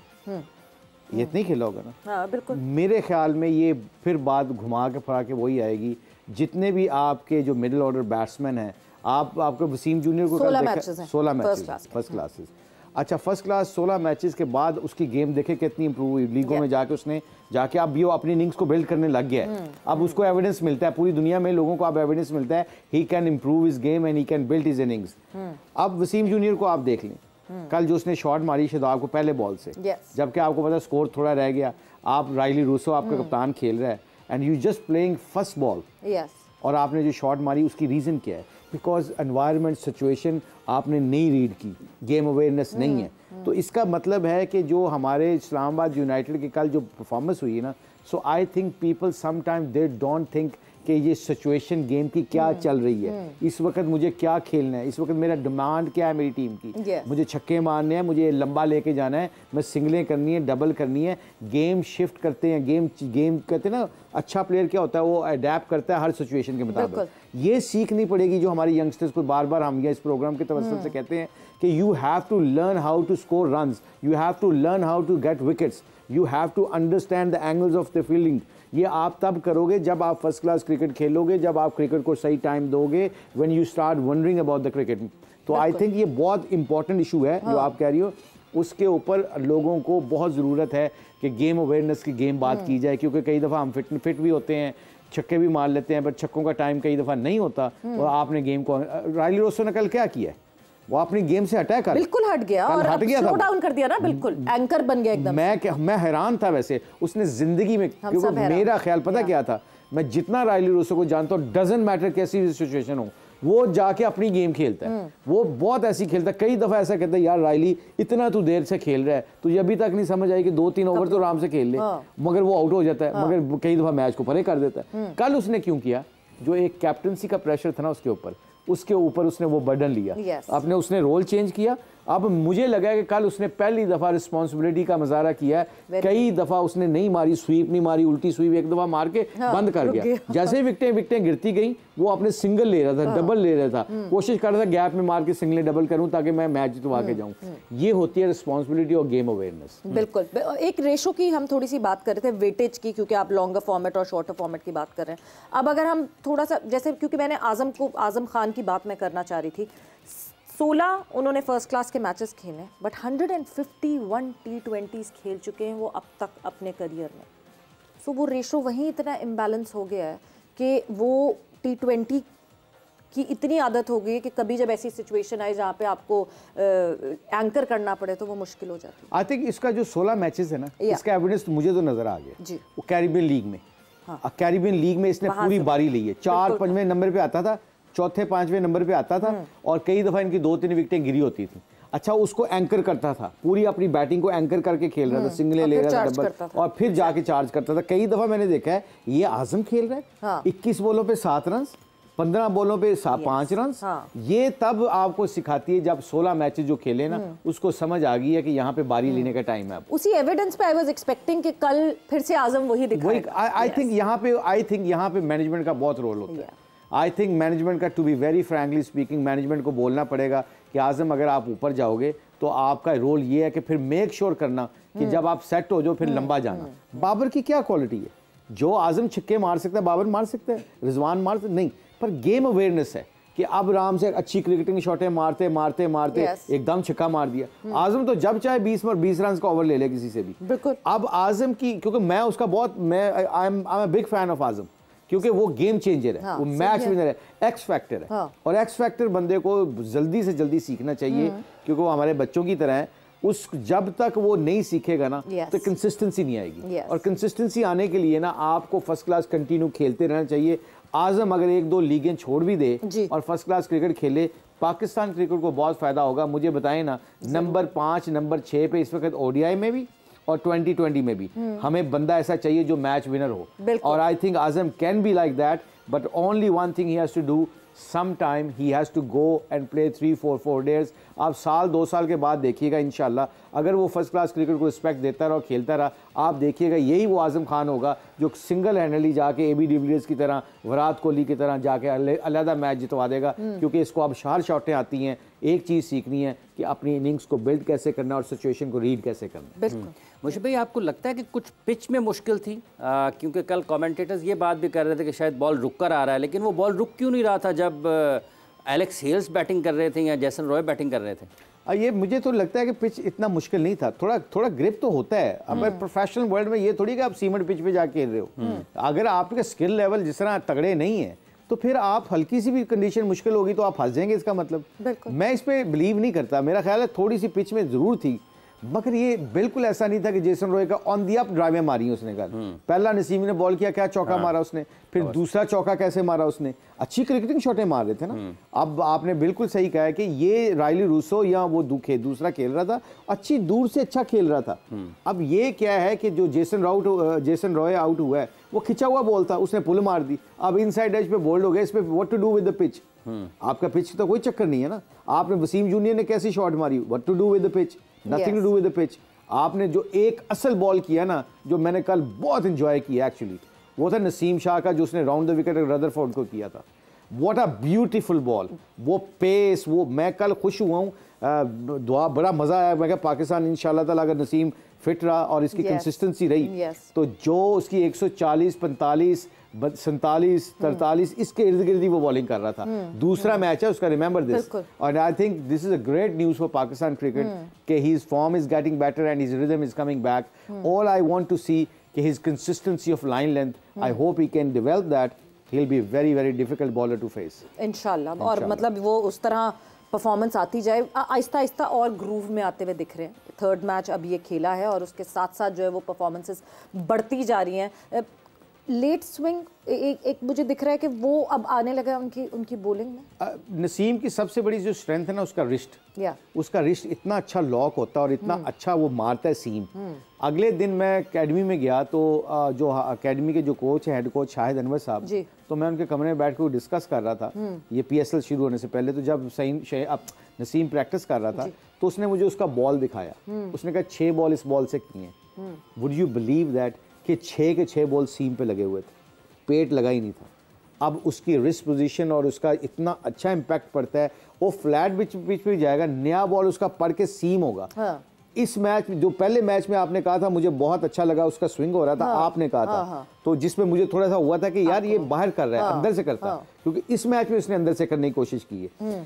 ये नहीं खेला होगा ना। हाँ, बिल्कुल। मेरे ख्याल में ये फिर बात घुमा के फरा के वही आएगी, जितने भी आपके जो मिडिल ऑर्डर बैट्समैन हैं, आपको वसीम जूनियर को 16 मैचेस फर्स्ट क्लासेस। अच्छा, फर्स्ट क्लास 16 मैचेस के बाद उसकी गेम देखे कितनी इंप्रूव हुई। लीगों में जाके उसने जाके अब वो अपनी इनिंग्स को बिल्ड करने लग गया है। अब उसको एविडेंस मिलता है, पूरी दुनिया में लोगों को अब एविडेंस मिलता है he can improve his game and he can build his innings. अब वसीम जूनियर को आप देख लें, कल जो उसने शॉट मारी शादाब को पहले बॉल से, जबकि आपको पता स्कोर थोड़ा रह गया, आप राइली रूसो आपका कप्तान खेल रहा है and you just playing first ball और आपने जो शॉट मारी उसकी रीज़न क्या है? बिकॉज एनवायरनमेंट सिचुएशन आपने नहीं रीड की, गेम अवेयरनेस नहीं है। तो इसका मतलब है कि जो हमारे इस्लामाबाद यूनाइटेड की कल जो परफॉर्मेंस हुई है ना, so I think people sometime they don't think कि ये सिचुएशन गेम की क्या चल रही है, इस वक्त मुझे क्या खेलना है, इस वक्त मेरा डिमांड क्या है मेरी टीम की, मुझे छक्के मारने हैं, मुझे लंबा लेके जाना है, मैं सिंगलें करनी है, डबल करनी है। गेम शिफ्ट करते हैं, गेम कहते हैं ना, अच्छा प्लेयर क्या होता है वो अडेप्ट करता है हर सिचुएशन के मुताबिक। ये सीखनी पड़ेगी जो हमारी यंगस्टर्स को बार बार हम इस प्रोग्राम के तवज्जुह से कहते हैं कि you have to learn how to score runs, you have to learn how to get wickets, you have to understand the angles of the fielding. ये आप तब करोगे जब आप फर्स्ट क्लास क्रिकेट खेलोगे, जब आप क्रिकेट को सही टाइम दोगे, when you start wondering about the cricket. तो आई थिंक ये बहुत इंपॉर्टेंट इशू है जो आप कह रही हो, उसके ऊपर लोगों को बहुत ज़रूरत है कि गेम अवेयरनेस की गेम बात की जाए, क्योंकि कई दफ़ा हम फिट भी होते हैं, छक्के भी मार लेते हैं, बट छक्कों का टाइम कई दफ़ा नहीं होता। और आपने गेम को, राइली रोसो ने कल क्या किया है, वो अपनी गेम से हटा कर बिल्कुल हट गया और हट गया, स्लो डाउन कर दिया ना, बिल्कुल एंकर बन गया एकदम। मैं हैरान था वैसे उसने जिंदगी में, क्योंकि मेरा ख्याल पता क्या था, मैं जितना राइली रोसो को जानता हूँ, डजंट मैटर कैसी सिचुएशन हो, वो जाके अपनी गेम खेलता है, वो बहुत ऐसी खेलता है। कई दफ़ा ऐसा कहता है यार राइली इतना तू देर से खेल रहा है, तुझे अभी तक नहीं समझ आई कि 2-3 ओवर तो आराम से खेल ले, मगर वो आउट हो जाता है, मगर कई दफ़ा मैच को परे कर देता है। कल उसने क्यों किया, जो एक कैप्टनसी का प्रेशर था ना उसके ऊपर उसने वो बर्डन लिया, अपने उसने रोल चेंज किया अब मुझे लगा है कि कल उसने पहली दफ़ा रिस्पॉन्सिबिलिटी का मुजाहरा किया है। कई दफ़ा उसने नहीं मारी, स्वीप नहीं मारी, उल्टी स्वीप एक दफ़ा मार के बंद कर गया। जैसे ही विकटें गिरती गई वो अपने सिंगल ले रहा था, डबल ले रहा था, कोशिश कर रहा था गैप में मार के सिंगल डबल करूं ताकि मैं मैच जितवा के जाऊं। ये होती है रिस्पॉन्सिबिलिटी और गेम अवेयरनेस। बिल्कुल। एक रेशो की हम थोड़ी सी बात कर रहे थे, वेटेज की, क्योंकि आप लॉन्गर फॉर्मेट और शॉर्टर फॉर्मेट की बात कर रहे हैं। अब अगर हम थोड़ा सा जैसे, क्योंकि मैंने आजम खान की बात मैं करना चाह रही थी, 16 उन्होंने फर्स्ट क्लास के मैचेस खेले, बट 151 T20s खेल चुके हैं वो अब तक अपने करियर में। सो वो रेशो वहीं इतना इम्बैलेंस हो गया है कि वो T20 की इतनी आदत हो गई है कि कभी जब ऐसी सिचुएशन आए जहाँ पे आपको एंकर करना पड़े तो वो मुश्किल हो जाती है। आई थिंक इसका जो 16 मैचेस है ना, इसका एविडेंस मुझे तो नजर आ गया जी। वो कैरिबियन लीग में, कैरिबियन लीग में इसने पूरी बारी ली है। 4-5वें नंबर पे आता था, चौथे 5वें नंबर पे आता था, और कई दफा इनकी 2-3 विकेटें गिरी होती थी। अच्छा, उसको एंकर करता था, पूरी अपनी बैटिंग को एंकर करके खेल रहा था, सिंगले ले रहा था, डबल, और फिर जाके चार्ज करता था। कई दफा मैंने देखा है ये आजम खेल रहा है 21 बॉलों पे 7 रन, 15 बॉलों पे 5 रन। ये तब आपको सिखाती है जब 16 मैचेस जो खेले ना, उसको समझ आ गई है कि यहाँ पे बारी लेने का टाइम है। उसी एविडेंस पे आई वाज एक्सपेक्टिंग कि कल फिर से आजम वही दिखाएगा। आई थिंक यहाँ पे मैनेजमेंट का बहुत रोल होता है। आई थिंक मैनेजमेंट का, to be very frankly speaking, management को बोलना पड़ेगा कि आजम अगर आप ऊपर जाओगे तो आपका रोल ये है कि फिर मेक श्योर करना कि जब आप सेट हो जाओ फिर लंबा जाना। बाबर की क्या क्वालिटी है? जो आजम छक्के मार सकता है बाबर मार सकते हैं, रिजवान मार सकते नहीं, पर गेम अवेयरनेस है कि अब आराम से अच्छी क्रिकेटिंग शॉटें मारते मारते मारते एकदम छक्का मार दिया। आजम तो जब चाहे 20 रन का ओवर ले ले किसी से भी। बिल्कुल। अब आजम की, क्योंकि मैं उसका बहुत, I am a big fan of Azam, क्योंकि वो गेम चेंजर है, वो मैच विनर है, एक्स फैक्टर है। और एक्स फैक्टर बंदे को जल्दी से जल्दी सीखना चाहिए, क्योंकि वो हमारे बच्चों की तरह है। उस जब तक वो नहीं सीखेगा ना तो कंसिस्टेंसी नहीं आएगी। और कंसिस्टेंसी आने के लिए ना आपको फर्स्ट क्लास कंटिन्यू खेलते रहना चाहिए। आजम अगर 1-2 लीगें छोड़ भी दे और फर्स्ट क्लास क्रिकेट खेले, पाकिस्तान क्रिकेट को बहुत फायदा होगा। मुझे बताएं ना, नंबर 5 नंबर 6 पे इस वक्त ओडीआई में भी और 2020 में भी हमें बंदा ऐसा चाहिए जो मैच विनर हो। और I think Azam can be like that, but only one thing he has to do, sometime he has to go and play 3-4 days। आप 1-2 साल के बाद देखिएगा इंशाल्लाह, अगर वो फर्स्ट क्लास क्रिकेट को रिस्पेक्ट देता रहा और खेलता रहा, आप देखिएगा यही वो आजम खान होगा जो सिंगल हैंडली जाके AB डिविलियर्स की तरह, विराट कोहली की तरह जाके अलहदा मैच जितवा देगा। क्योंकि इसको अब शार शॉटें आती हैं, एक चीज़ सीखनी है कि अपनी इनिंग्स को बिल्ड कैसे करना और सिचुएशन को रीड कैसे करना। बिल्कुल। मुझे भाई आपको लगता है कि कुछ पिच में मुश्किल थी? क्योंकि कल कमेंटेटर्स ये बात भी कर रहे थे कि शायद बॉल रुक कर आ रहा है, लेकिन वो बॉल रुक क्यों नहीं रहा था जब एलेक्स हेल्स बैटिंग कर रहे थे या जेसन रॉय बैटिंग कर रहे थे? ये मुझे तो लगता है कि पिच इतना मुश्किल नहीं था, थोड़ा ग्रिप तो होता है। अब प्रोफेशनल वर्ल्ड में ये थोड़ी कि आप सीमेंट पिच पे जाके खेल रहे हो। अगर आपका स्किल लेवल जिस तरह तगड़े नहीं है तो फिर आप हल्की सी भी कंडीशन मुश्किल होगी तो आप फंस जाएंगे। इसका मतलब मैं इस पे बिलीव नहीं करता। मेरा ख्याल है थोड़ी सी पिच में जरूर थी, मगर ये बिल्कुल ऐसा नहीं था कि जेसन रॉय का ऑन दी अप ड्राइवें मारी उसने। कल पहला नसीम ने बॉल किया, क्या चौका मारा उसने, फिर दूसरा चौका कैसे मारा उसने, अच्छी क्रिकेटिंग शॉटें मार रहे थे ना। अब आपने बिल्कुल सही कहा है कि ये रायली रूसो या वो दूसरा खेल रहा था, अच्छी दूर से अच्छा खेल रहा था। अब ये क्या है कि जो जेसन रॉय आउट हुआ है वो खिंचा हुआ बॉल था, उसने पुल मार दी। अब इनसाइड एज पे बोल्ड हो गया। इस पे what to do with the pitch? आपका पिच तो कोई चक्कर नहीं है ना। आपने वसीम जूनियर ने कैसी शॉट मारी, what to do with the pitch? Nothing to do with the pitch. आपने जो एक असल बॉल किया ना, जो मैंने कल बहुत इंजॉय किया एक्चुअली, वो था नसीम शाह का, जो उसने राउंड द विकेट रदरफोर्ड को किया था। व्हाट अ ब्यूटीफुल बॉल, वो पेस, वो मैं कल खुश हुआ हूँ। दुआ बड़ा मजा आया। मैं कहा पाकिस्तान इंशाल्लाह ताला अगर नसीम फिट रहा और इसकी कंसिस्टेंसी रही तो जो उसकी 140, 45, 47, 43 इसके इर्द गिर्द ही वो बॉलिंग कर रहा था। दूसरा मैच है उसका, रिमेंबर दिस। और I think this is a great news for Pakistan cricket कि his form is getting better and his rhythm is coming back. All I want to see कि his consistency of line length, I hope he can develop that. He will be very very difficult bowler to face इंशाल्लाह। और मतलब वो उस तरह परफॉर्मेंस आती जाए, आहिस्ता आहिस्ता और ग्रूव में आते हुए दिख रहे हैं। 3rd मैच अब ये खेला है और उसके साथ साथ जो है वो परफॉर्मेंसेस बढ़ती जा रही हैं। लेट स्विंग एक मुझे दिख रहा है कि वो अब आने लगा है उनकी बॉलिंग में। नसीम की सबसे बड़ी जो स्ट्रेंथ है ना, उसका रिस्ट। उसका रिस्ट इतना अच्छा लॉक होता है और इतना अच्छा वो मारता है सीम। अगले दिन मैं एकेडमी में गया तो जो एकेडमी के जो कोच है, हेड कोच शाहिद अनवर साहब, तो मैं उनके कमरे में बैठ कर डिस्कस कर रहा था ये PSL शुरू होने से पहले। तो जब नसीम प्रैक्टिस कर रहा था तो उसने मुझे उसका बॉल दिखाया, उसने कहा 6 बॉल इस बॉल से किए हैं। वुड यू बिलीव दैट कि 6 के 6 बॉल सीम पे लगे हुए थे, पेट लगा ही नहीं था। अब उसकी रिस्ट पोजीशन और उसका इतना अच्छा इम्पैक्ट पड़ता है, वो फ्लैट पिच पे जाएगा, नया बॉल उसका पड़ के सीम होगा। हाँ। इस मैच जो पहले मैच में आपने कहा था मुझे बहुत अच्छा लगा, उसका स्विंग हो रहा था, आपने कहा था, तो जिसमें मुझे थोड़ा सा हुआ था कि यार ये बाहर कर रहा है, अंदर से करता, क्योंकि इस मैच में इसने अंदर से करने की कोशिश की है।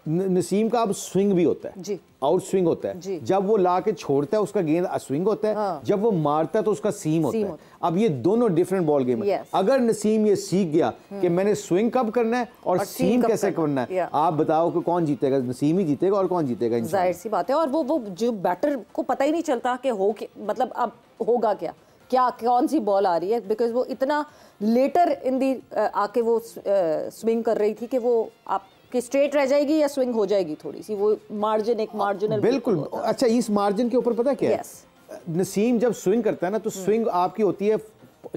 नसीम का अब स्विंग भी होता है, आउट स्विंग होता है, जब वो ला के छोड़ता है उसका गेंद स्विंग होता है, जब वो मारता है तो उसका सीम होता है। अब ये दोनों डिफरेंट बॉल गेम है। अगर नसीम ये सीख गया कि मैंने स्विंग कब करना है और सीम कैसे करना है, आप बताओ कि कौन जीतेगा? नसीम ही जीतेगा और कौन जीतेगा? जाहिर सी बात है। और वो जो बैटर को पता ही नहीं चलता कि हो मतलब अब होगा क्या कौन सी बॉल आ रही है, बिकॉज वो इतना लेटर इन दी आके वो स्विंग कर रही थी कि वो आप कि स्ट्रेट रह जाएगी या स्विंग हो जाएगी थोड़ी सी, वो मार्जिन एक मार्जिनल। बिल्कुल। अच्छा, इस मार्जिन के ऊपर पता क्या है? नसीम जब स्विंग करता है ना, तो स्विंग आपकी होती है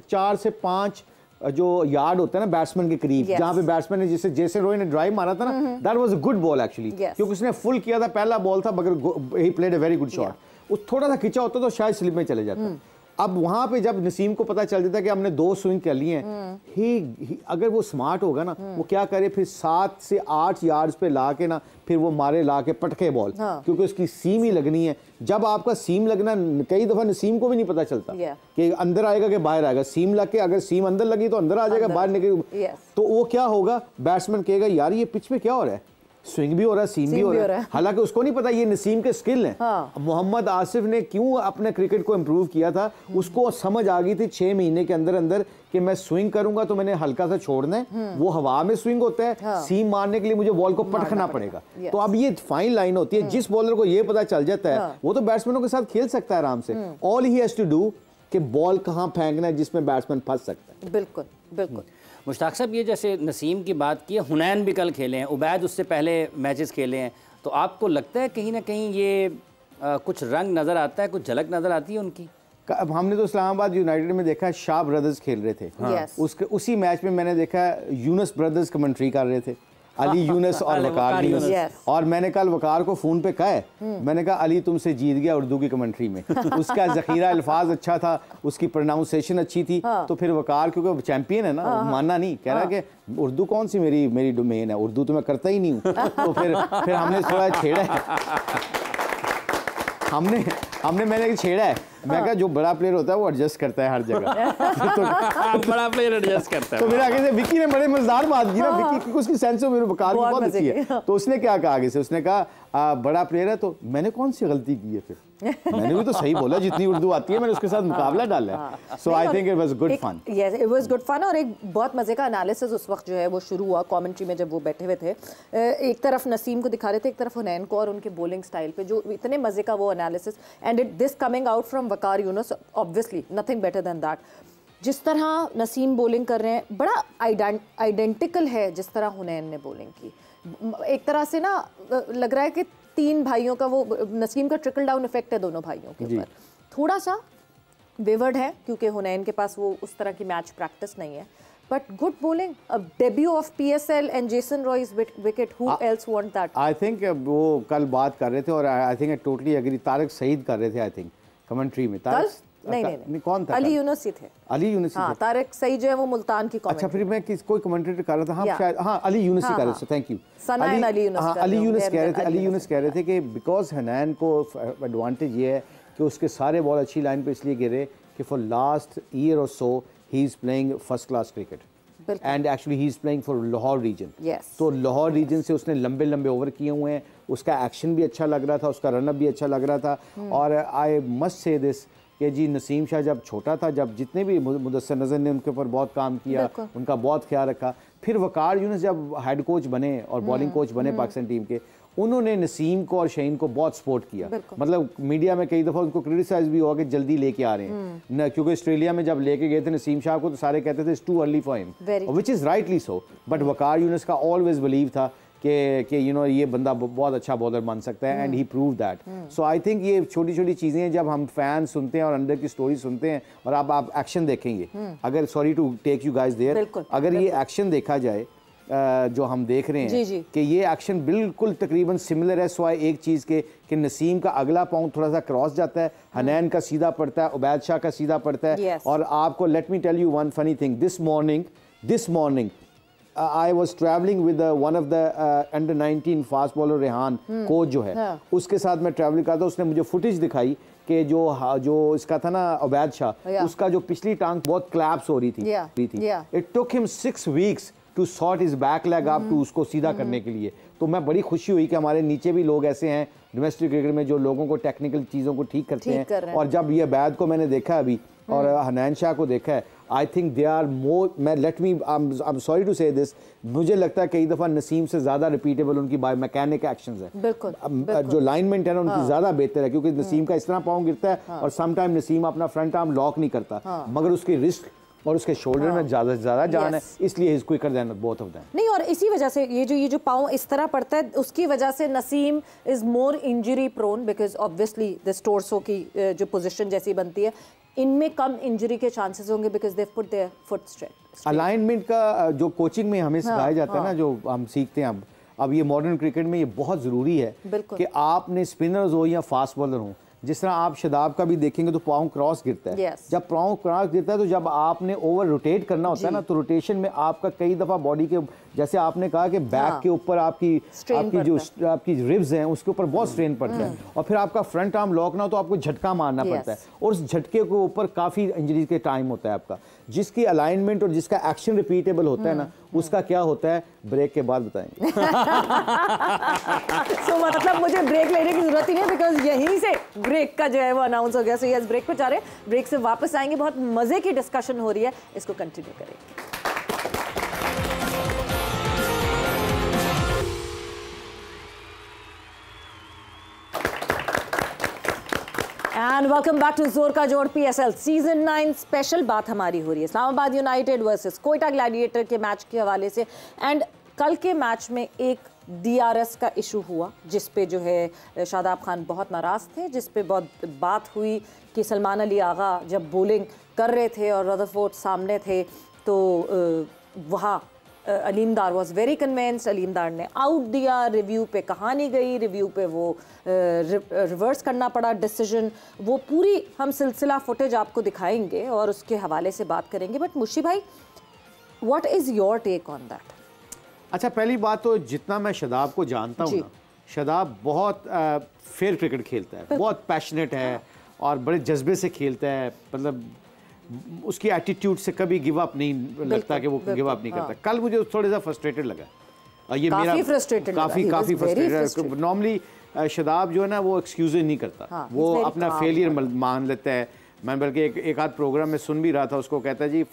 4 से 5 जो यार्ड होता है ना बैट्समैन के करीब, जहां पे बैट्समैन ने जैसे रोहित ने ड्राइव मारा था ना, that was a good ball actually, क्योंकि उसने फुल किया था, पहला बॉल था, मगर he played a very good shot. वो थोड़ा सा खिंचा होता तो शायद स्लिप में चले जाता। अब वहां पे जब नसीम को पता चल जाता कि हमने 2 स्विंग कर लिए हैं, अगर वो स्मार्ट होगा ना, वो क्या करे, फिर 7 से 8 यार्ड्स पे ला के ना, फिर वो मारे ला के पटके बॉल, क्योंकि उसकी सीम ही लगनी है। जब आपका सीम लगना, कई दफा नसीम को भी नहीं पता चलता कि अंदर आएगा कि बाहर आएगा। सीम लग के अगर सीम अंदर लगी तो अंदर आ जाएगा, बाहर निकल तो वो क्या होगा, बैट्समैन कहेगा यार ये पिच पे क्या हो रहा है, स्विंग भी हो रहा है, सीम भी हो रहा है। हालांकि उसको नहीं पता ये नसीम के स्किल हैं। मोहम्मद आसिफ ने क्यों अपने क्रिकेट को इम्प्रूव किया था, उसको समझ आ गई थी 6 महीने के अंदर अंदर कि मैं स्विंग करूंगा तो मैंने हल्का सा छोड़ना है, वो हवा में स्विंग होता है, सीम मारने के लिए मुझे बॉल को पटकना पड़ेगा। तो अब ये फाइन लाइन होती है, जिस बॉलर को ये पता चल जाता है वो तो बैट्समैनों के साथ खेल सकता है आराम से। All he has to do कि बॉल कहां फेंकना है जिसमें बैट्समैन फंस सकता है। बिल्कुल बिल्कुल। मुश्ताक साहब, ये जैसे नसीम की बात की है, हुनैन भी कल खेले हैं, उबैद उससे पहले मैचेस खेले हैं, तो आपको लगता है कहीं ना कहीं ये कुछ रंग नज़र आता है, कुछ झलक नज़र आती है उनकी? अब हमने तो इस्लामाबाद यूनाइटेड में देखा शाह ब्रदर्स खेल रहे थे, उसी मैच में मैंने देखा यूनुस ब्रदर्स कमेंट्री कर रहे थे, अली यूनुस और वकार यूनुस। और मैंने कल वकार को फ़ोन पे कहा है, मैंने कहा अली तुमसे जीत गया उर्दू की कमेंट्री में। उसका ज़ख़ीरा अल्फाज अच्छा था, उसकी प्रोनाउंसिएशन अच्छी थी, तो फिर वकार क्योंकि चैंपियन है ना, मानना नहीं, कह रहा कि उर्दू कौन सी मेरी डोमेन है, उर्दू तो मैं करता ही नहीं हूँ। तो फिर हमने थोड़ा छेड़ा है, हमने मैंने छेड़ा है, मैं कहा जो बड़ा प्लेयर होता है वो एडजस्ट करता है हर जगह। तो बड़ा प्लेयर एडजस्ट करता है। तो मेरे आगे से विक्की ने बड़े मजेदार बात की ना, विक्की की उसकी सेंस मेरे वकार की बहुत अच्छी है। तो उसने क्या कहा आगे से, उसने कहा बड़ा प्लेयर है, तो मैंने कौन सी गलती की है, फिर मैंने भी तो सही बोला, जितनी उर्दू आती है मैंने उसके साथ मुकाबला डाला है। So I think it was good fun. Yes, it was good fun. और एक बहुत मजे का एनालिसिस उस वक्त जो है वो शुरू हुआ कमेंट्री में, जब वो बैठे हुए थे, एक तरफ नसीम को दिखा रहे थे, एक तरफ हुनैन को, और उनके बॉलिंग स्टाइल पे जो इतने मजे का वो analysis, and it this coming out from Waqar Yunus, obviously nothing better than that. जिस तरह नसीम बॉलिंग कर रहे हैं, बड़ा आइडेंटिकल है जिस तरह हुनैन ने बॉलिंग की। एक तरह से ना लग रहा है कि 3 भाइयों का, वो नसीम का ट्रिकल डाउन इफेक्ट है दोनों भाइयों के ऊपर। थोड़ा सा वेवर्ड है क्योंकि हुनैन के पास वो उस तरह की मैच प्रैक्टिस नहीं है, but good bowling, debut of PSL and Jason Roy's wicket, who else want that? I think वो कल बात कर रहे थे और I think I totally agree, Tariq Saeed कर रहे थे आई थिंक कमेंट्री में। नहीं, कौन था? अली यूनुस ही थे। अली यूनुस, हाँ, तारिक सईद जो है वो मुल्तान की कमेंट्री। अच्छा, फिर मैं कोई कमेंटेटर कर रहा था, हाँ शायद, हाँ अली यूनुस ही कर रहे थे, थैंक यू। अली यूनुस कह रहे थे कि बिकॉज हनैन को एडवांटेज ये है कि उसके सारे बॉल अच्छी लाइन पे इसलिए गिरे कि फॉर लास्ट ईयर और so he is playing first class cricket and actually he is playing for Lahore region. तो लाहौर रीजन से उसने लंबे लंबे ओवर किए हुए हैं, उसका एक्शन भी अच्छा लग रहा था, उसका रनअप भी अच्छा लग रहा था। और आई मस्ट से दिस कि जी नसीम शाह जब छोटा था, जब जितने भी मुदस्सर नज़र ने उनके ऊपर बहुत काम किया, उनका बहुत ख्याल रखा, फिर वकार यूनुस जब हेड कोच बने और बॉलिंग कोच बने पाकिस्तान टीम के, उन्होंने नसीम को और शहीन को बहुत सपोर्ट किया। मतलब मीडिया में कई दफ़ा उनको क्रिटिसाइज भी हुआ कि जल्दी लेके आ रहे हैं, क्योंकि ऑस्ट्रेलिया में जब लेके गए थे नसीम शाह को तो सारे कहते थे it's too early for him, which is rightly so. But Waqar Younis का ऑलवेज बिलीव था कि यू नो ये बंदा बहुत अच्छा बॉलर बन सकता है, and he prove that. So I think ये छोटी छोटी चीज़ें हैं, जब हम फैन सुनते हैं और अंदर की स्टोरी सुनते हैं और आप एक्शन देखेंगे, अगर sorry to take you guys there, अगर ये एक्शन देखा जाए जो हम देख रहे हैं कि ये एक्शन बिल्कुल तकरीबन सिमिलर है, सिवाय एक चीज़ के कि नसीम का अगला पाँव थोड़ा सा क्रॉस जाता है, हनैन का सीधा पड़ता है, उबैद शाह का सीधा पड़ता है। और आपको let me tell you one funny thing, this morning I was traveling with one of the under 19 fast bowler Rehan coach जो है, उसके साथ मैं ट्रैवल करता था। उसने मुझे फुटेज दिखाई कि जो इसका था ना उबैद शाह, उसका जो पिछली टांग बहुत क्लैप्स हो रही थी। It took him 6 weeks to sort his back leg up to उसको सीधा करने के लिए। तो मैं बड़ी खुशी हुई कि हमारे नीचे भी लोग ऐसे हैं डोमेस्टिक क्रिकेट में जो लोगों को टेक्निकल चीज़ों को ठीक करते हैं। और जब ये बैद को मैंने देखा अभी और हनैन शाह को देखा है, I think they are more, मैं let me I am sorry to say this, मुझे लगता है कई दफ़ा नसीम से ज़्यादा रिपीटेबल उनकी बायो मैकेनिक एक्शंस है। बिल्कुल। जो लाइनमेंट है ना उनकी ज़्यादा बेहतर है, क्योंकि नसीम का इस तरह पाँव गिरता है और समटाइम नसीम अपना फ्रंट आर्म लॉक नहीं करता, मगर उसकी रिस्क और उसके शोल्डर में ज़्यादा से ज़्यादा जान है, इसलिए इसको quicker than both of them. नहीं, और इसी वजह से ये जो पाँव इस तरह पड़ता है, उसकी वजह से Naseem is more injury prone, because obviously this torso की जो पोजीशन जैसी बनती है, इनमें कम इंजरी के चांसेस होंगे because they put their foot straight. Alignment का जो कोचिंग में हमें सिखाया जाता है ना, जो हम सीखते हैं अब ये मॉडर्न क्रिकेट में ये बहुत ज़रूरी है कि आपने स्पिनर्स हो या फास्ट बॉलर हो, जिस तरह आप शदाब का भी देखेंगे तो पाँव क्रॉस गिरता है। जब पाँव क्रॉस गिरता है तो जब आपने ओवर रोटेट करना होता है ना, तो रोटेशन में आपका कई दफ़ा बॉडी के, जैसे आपने कहा कि बैक के ऊपर आपकी रिब्स हैं उसके ऊपर बहुत स्ट्रेन पड़ता है, और फिर आपका फ्रंट आर्म लॉक ना हो तो आपको झटका मारना पड़ता है, और उस झटके के ऊपर काफ़ी इंजरीज के टाइम होता है आपका। जिसकी अलाइनमेंट और जिसका एक्शन रिपीटेबल होता है ना, उसका क्या होता है ब्रेक के बाद बताएंगे। So, मतलब मुझे ब्रेक लेने की जरूरत ही नहीं, बिकॉज यहीं से ब्रेक का जो है वो अनाउंस हो गया। सो यस, ब्रेक पे जा रहे हैं, ब्रेक से वापस आएंगे, बहुत मजे की डिस्कशन हो रही है, इसको कंटिन्यू करेंगे। एंड वेलकम बैक टू जोर का जोड़ PSL सीजन 9 स्पेशल। बात हमारी हो रही है Islamabad United versus Quetta gladiator के मैच के हवाले से। एंड कल के मैच में एक DRS का इशू हुआ, जिस पे जो है शादाब खान बहुत नाराज़ थे, जिस पे बहुत बात हुई कि सलमान अली आगा जब बॉलिंग कर रहे थे और रदरफोर्ड सामने थे, तो वहाँ अलीमदार वॉज वेरी कन्विंस्ड, अलीमदार ने आउट दिया, रिव्यू पे कहानी गई, रिव्यू पे वो रिवर्स करना पड़ा डिसीजन। वो पूरी हम सिलसिला फुटेज आपको दिखाएंगे और उसके हवाले से बात करेंगे। बट मुशी भाई, what is your take on that? अच्छा, पहली बात तो जितना मैं शदाब को जानता हूँ ना, शदाब बहुत फेयर क्रिकेट खेलता है, बहुत पैशनेट है और बड़े जज्बे से खेलता है, मतलब उसकी एटीट्यूड से कभी गिव अप नहीं लगता कि वो गिव अप नहीं करता। कल मुझे थोड़ा सा फ्रस्ट्रेटेड लगा, और ये मेरा काफ़ी फ्रस्ट्रेटेड। नॉर्मली शदाब जो है ना वो एक्सक्यूज नहीं करता, वो अपना फेलियर मान लेता है। मैं बल्कि एक आध प्रोग्राम में सुन भी रहा था, उसको कहता है जी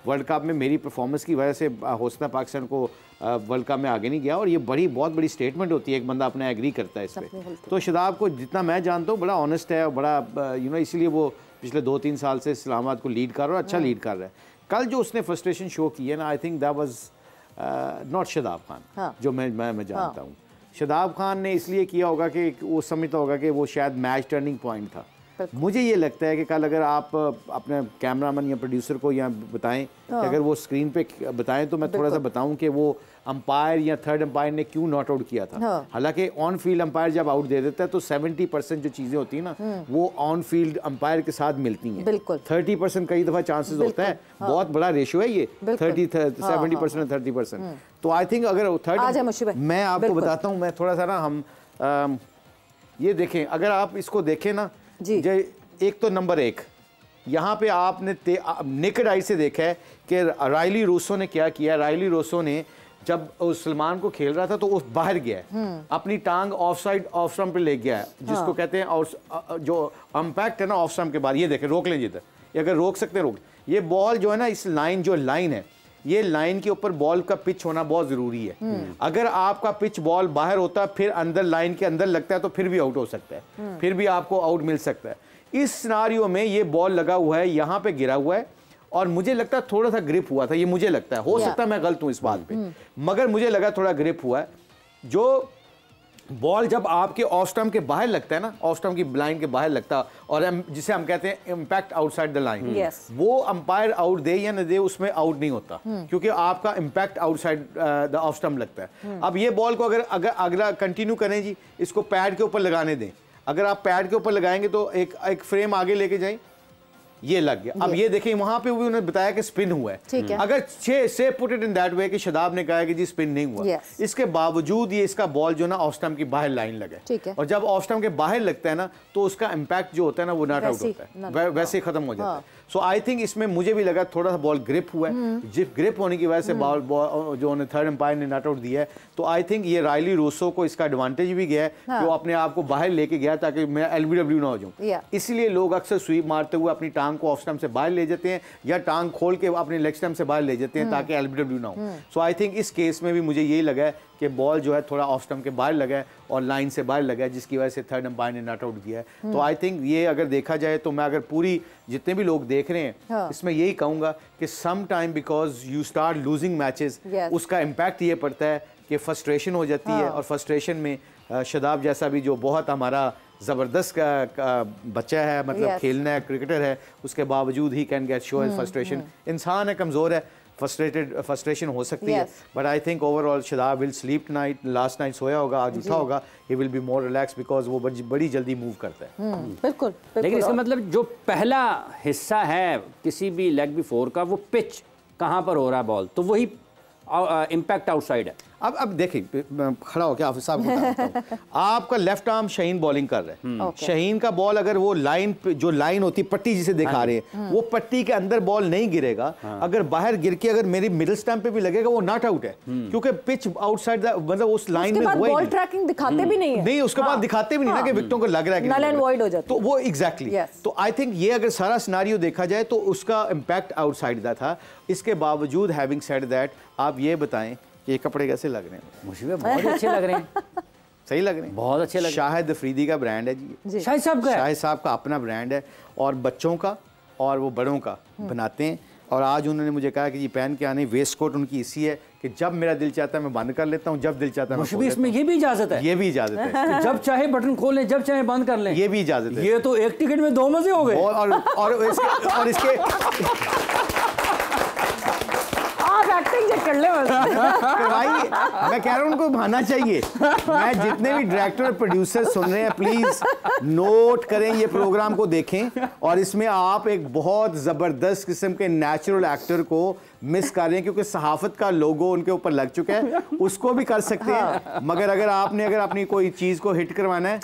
वर्ल्ड कप में मेरी परफॉर्मेंस की वजह से हो सकता है पाकिस्तान को वर्ल्ड कप में आगे नहीं गया, और ये बहुत बड़ी स्टेटमेंट होती है, एक बंदा अपना एग्री करता है इस पर। तो शदाब को जितना मैं जानता हूँ बड़ा ऑनेस्ट है, बड़ा इसलिए वो पिछले 2-3 साल से इस्लामाबाद को लीड कर रहा है, अच्छा लीड कर रहा है। कल जो उसने फ्रस्ट्रेशन शो की है ना, I think that was not Shadab Khan, जो मैं जानता हूँ। शदाब खान ने इसलिए किया होगा कि वो समझता होगा कि वो शायद मैच टर्निंग पॉइंट था। मुझे ये लगता है कि कल अगर आप अपने कैमरामैन या प्रोड्यूसर को यहाँ बताएं कि अगर वो स्क्रीन पे बताएं, तो मैं थोड़ा सा बताऊं कि वो अंपायर या थर्ड अंपायर ने क्यों नॉट आउट किया था। हालांकि ऑन फील्ड अंपायर जब आउट दे देता है तो 70% जो चीज़ें होती हैं ना, वो ऑन फील्ड अंपायर के साथ मिलती हैं। 30% कई दफ़ा चांसेस होता है, बहुत बड़ा रेशियो है ये, 70% 30%। तो आई थिंक अगर थर्ड, मैं आपको बताता हूँ, मैं थोड़ा सा ना हम ये देखें, अगर आप इसको देखें ना जी, एक तो नंबर 1 यहाँ पे आपने नेकेड आई से देखा है कि रायली रूसो ने क्या किया। रायली रूसो ने जब सलमान को खेल रहा था तो वो बाहर गया है, अपनी टांग ऑफ साइड ऑफ स्टंप पे ले गया है, जिसको कहते हैं, और जो अंपैक्ट है ना ऑफ स्टंप के बाद, ये देखें, रोक लें जिधर, ये अगर रोक सकते हैं रोक। ये बॉल जो है ना, इस लाइन जो लाइन है, ये लाइन के ऊपर बॉल का पिच होना बहुत ज़रूरी है। अगर आपका पिच बॉल बाहर होता है फिर अंदर लाइन के अंदर लगता है तो फिर भी आउट हो सकता है, फिर भी आपको आउट मिल सकता है। इस सिनारियो में ये बॉल लगा हुआ है, यहाँ पे गिरा हुआ है, और मुझे लगता है थोड़ा सा ग्रिप हुआ था, ये मुझे लगता है, हो सकता है मैं गलत हूँ इस बात पे, मगर मुझे लगा थोड़ा ग्रिप हुआ है। जो बॉल जब आपके ऑफ स्टंप के बाहर लगता है ना, ऑफ स्टंप की लाइन के बाहर लगता, और जिसे हम कहते हैं इम्पैक्ट आउटसाइड द लाइन, वो अंपायर आउट दे या न दे उसमें आउट नहीं होता, क्योंकि आपका impact outside the off stump लगता है। अब ये बॉल को अगर अगला कंटिन्यू करें जी, इसको पैड के ऊपर लगाने दें, अगर आप पैड के ऊपर लगाएंगे तो एक फ्रेम आगे लेके जाएं, ये लग गया। अब ये देखें वहां पे भी उन्होंने बताया कि स्पिन हुआ है। अगर से put it in that way कि शदाब ने कहा कि जी स्पिन नहीं हुआ, इसके बावजूद ये इसका बॉल जो ना ऑफ स्टंप की बाहर लाइन लगा, और जब ऑफ स्टंप के बाहर लगता है ना तो उसका इम्पैक्ट जो होता है ना वो नॉट आउट होता है, वैसे ही खत्म हो जाता है। सो आई थिंक इसमें मुझे भी लगा थोड़ा सा बॉल ग्रिप हुआ है, जिप ग्रिप होने की वजह से बॉल जो उन्हें थर्ड एम्पायर ने नॉट आउट दिया है। तो आई थिंक ये रायली रूसो को इसका एडवांटेज भी गया है कि वो अपने आप को बाहर लेके गया ताकि मैं एलबीडब्ल्यू ना हो जाऊं। इसलिए लोग अक्सर स्वीप मारते हुए अपनी टांग को ऑफ स्टंप से बाहर ले जाते हैं या टांग खोल के अपने लेग स्टंप से बाहर ले जाते हैं ताकि एलबीडब्ल्यू ना हो। सो आई थिंक इस केस में भी मुझे यही लगा है कि बॉल जो है थोड़ा ऑफ स्टंप के बाहर लगा है और लाइन से बाहर लगा है, जिसकी वजह से थर्ड एम्पायर ने नॉट आउट किया है। तो आई थिंक ये अगर देखा जाए तो मैं अगर पूरी जितने भी लोग देख रहे हैं इसमें यही कहूंगा कि some time because you start losing matches, उसका इम्पैक्ट ये पड़ता है कि फ्रस्ट्रेशन हो जाती है, और फ्रस्ट्रेशन में शदाब जैसा भी जो बहुत हमारा ज़बरदस्त का बच्चा है, मतलब खेलना है, क्रिकेटर है, उसके बावजूद he can get show frustration. इंसान है, कमज़ोर है, फ्रस्ट्रेशन हो सकती है, but I think overall Shadab will sleep night, last night सोया होगा, आज उठा होगा, he will be more relax because वो बड़ी जल्दी मूव करता है। बिल्कुल। लेकिन इसका मतलब जो पहला हिस्सा है किसी भी लेग बिफोर का, वो पिच कहाँ पर हो रहा है बॉल, तो वही इम्पैक्ट आउटसाइड है। अब देखिए खड़ा हो क्या हाफिज साहब बताता हूं। आपका लेफ्ट आर्म शहीन बॉलिंग कर रहे हैं, शहीन का बॉल अगर वो लाइन जो लाइन होती है पट्टी जिसे दिखा रहे हैं, वो पट्टी के अंदर बॉल नहीं गिरेगा, अगर बाहर गिर के अगर मेरी मिडिल स्टंप पे भी लगेगा वो नॉट आउट है, क्योंकि पिच आउटसाइड मतलब उस लाइन में हुआ बॉल ट्रैकिंग दिखाते भी नहीं है, नहीं उसके बाद दिखाते भी नहीं ना कि विकेटों को लग रहा है नल एंड वॉइड हो जाता, तो वो एग्जैक्टली। तो आई थिंक ये अगर सारा सिनेरियो देखा जाए तो उसका इम्पैक्ट आउटसाइड का था। इसके बावजूद हैविंग सेड दैट, आप ये बताएं ये कपड़े कैसे लग रहे हैं? मुझे बहुत अच्छे लग रहे हैं। सही लग रहे हैं, बहुत अच्छे लग रहे हैं। शाहिद अफरीदी का ब्रांड है जी, शाहिद साहब का, शाहिद साहब का अपना ब्रांड है, और बच्चों का और वो बड़ों का बनाते हैं। और आज उन्होंने मुझे कहा कि ये पहन के आने, वेस्ट कोट उनकी इसी है कि जब मेरा दिल चाहता है मैं बंद कर लेता हूँ, जब दिल चाहता है मैं इसमें ये भी इजाजत है, ये भी इजाजत है जब चाहे बटन खोल लें, जब चाहे बंद कर लें, ये भी इजाजत है। ये तो एक टिकट में 2 मजे हो गए। और इसके एक्टिंग चेक कर ले भाई, मैं कह रहा हूं उनको भाना चाहिए। मैं जितने भी डायरेक्टर और प्रोड्यूसर सुन रहे हैं प्लीज नोट करें, ये प्रोग्राम को देखें, और इसमें आप एक बहुत जबरदस्त किस्म के नेचुरल एक्टर को मिस कर रहे हैं, क्योंकि सहाफत का लोगो उनके ऊपर लग चुका है, उसको भी कर सकते हैं, मगर अगर अपनी कोई चीज को हिट करवाना है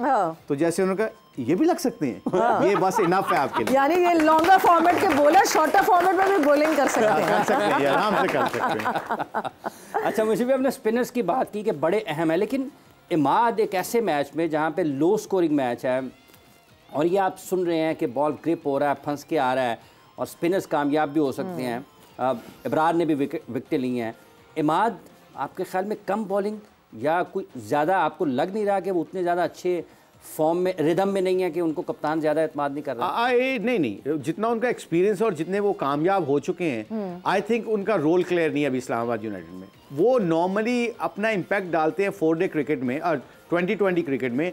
तो जैसे उन्होंने कहा ये भी लग सकते हैं, ये बस इनफ है आपके लिए। यानी ये लॉन्गर फॉर्मेट के बॉलर शॉर्टर फॉर्मेट में भी बॉलिंग कर सकते हैं, आराम से कर सकते हैं। अच्छा, मुझे भी अपने स्पिनर्स की बात की कि बड़े अहम है, लेकिन इमाद एक ऐसे मैच में जहाँ पे लो स्कोरिंग मैच है और ये आप सुन रहे हैं कि बॉल ग्रिप हो रहा है, फंस के आ रहा है और स्पिनर्स कामयाब भी हो सकते हैं, इब्रार ने भी विकेटें ली हैं, इमाद आपके ख्याल में कम बॉलिंग या कोई ज़्यादा आपको लग नहीं रहा कि वो उतने ज़्यादा अच्छे फॉर्म में, रिदम में नहीं है कि उनको कप्तान ज़्यादा एतमाद नहीं कर रहा? नहीं, जितना उनका एक्सपीरियंस और जितने वो कामयाब हो चुके हैं, आई थिंक उनका रोल क्लियर नहीं है अभी इस्लामाबाद यूनाइटेड में। वो नॉर्मली अपना इम्पैक्ट डालते हैं 4 डे क्रिकेट में और 2020 क्रिकेट में।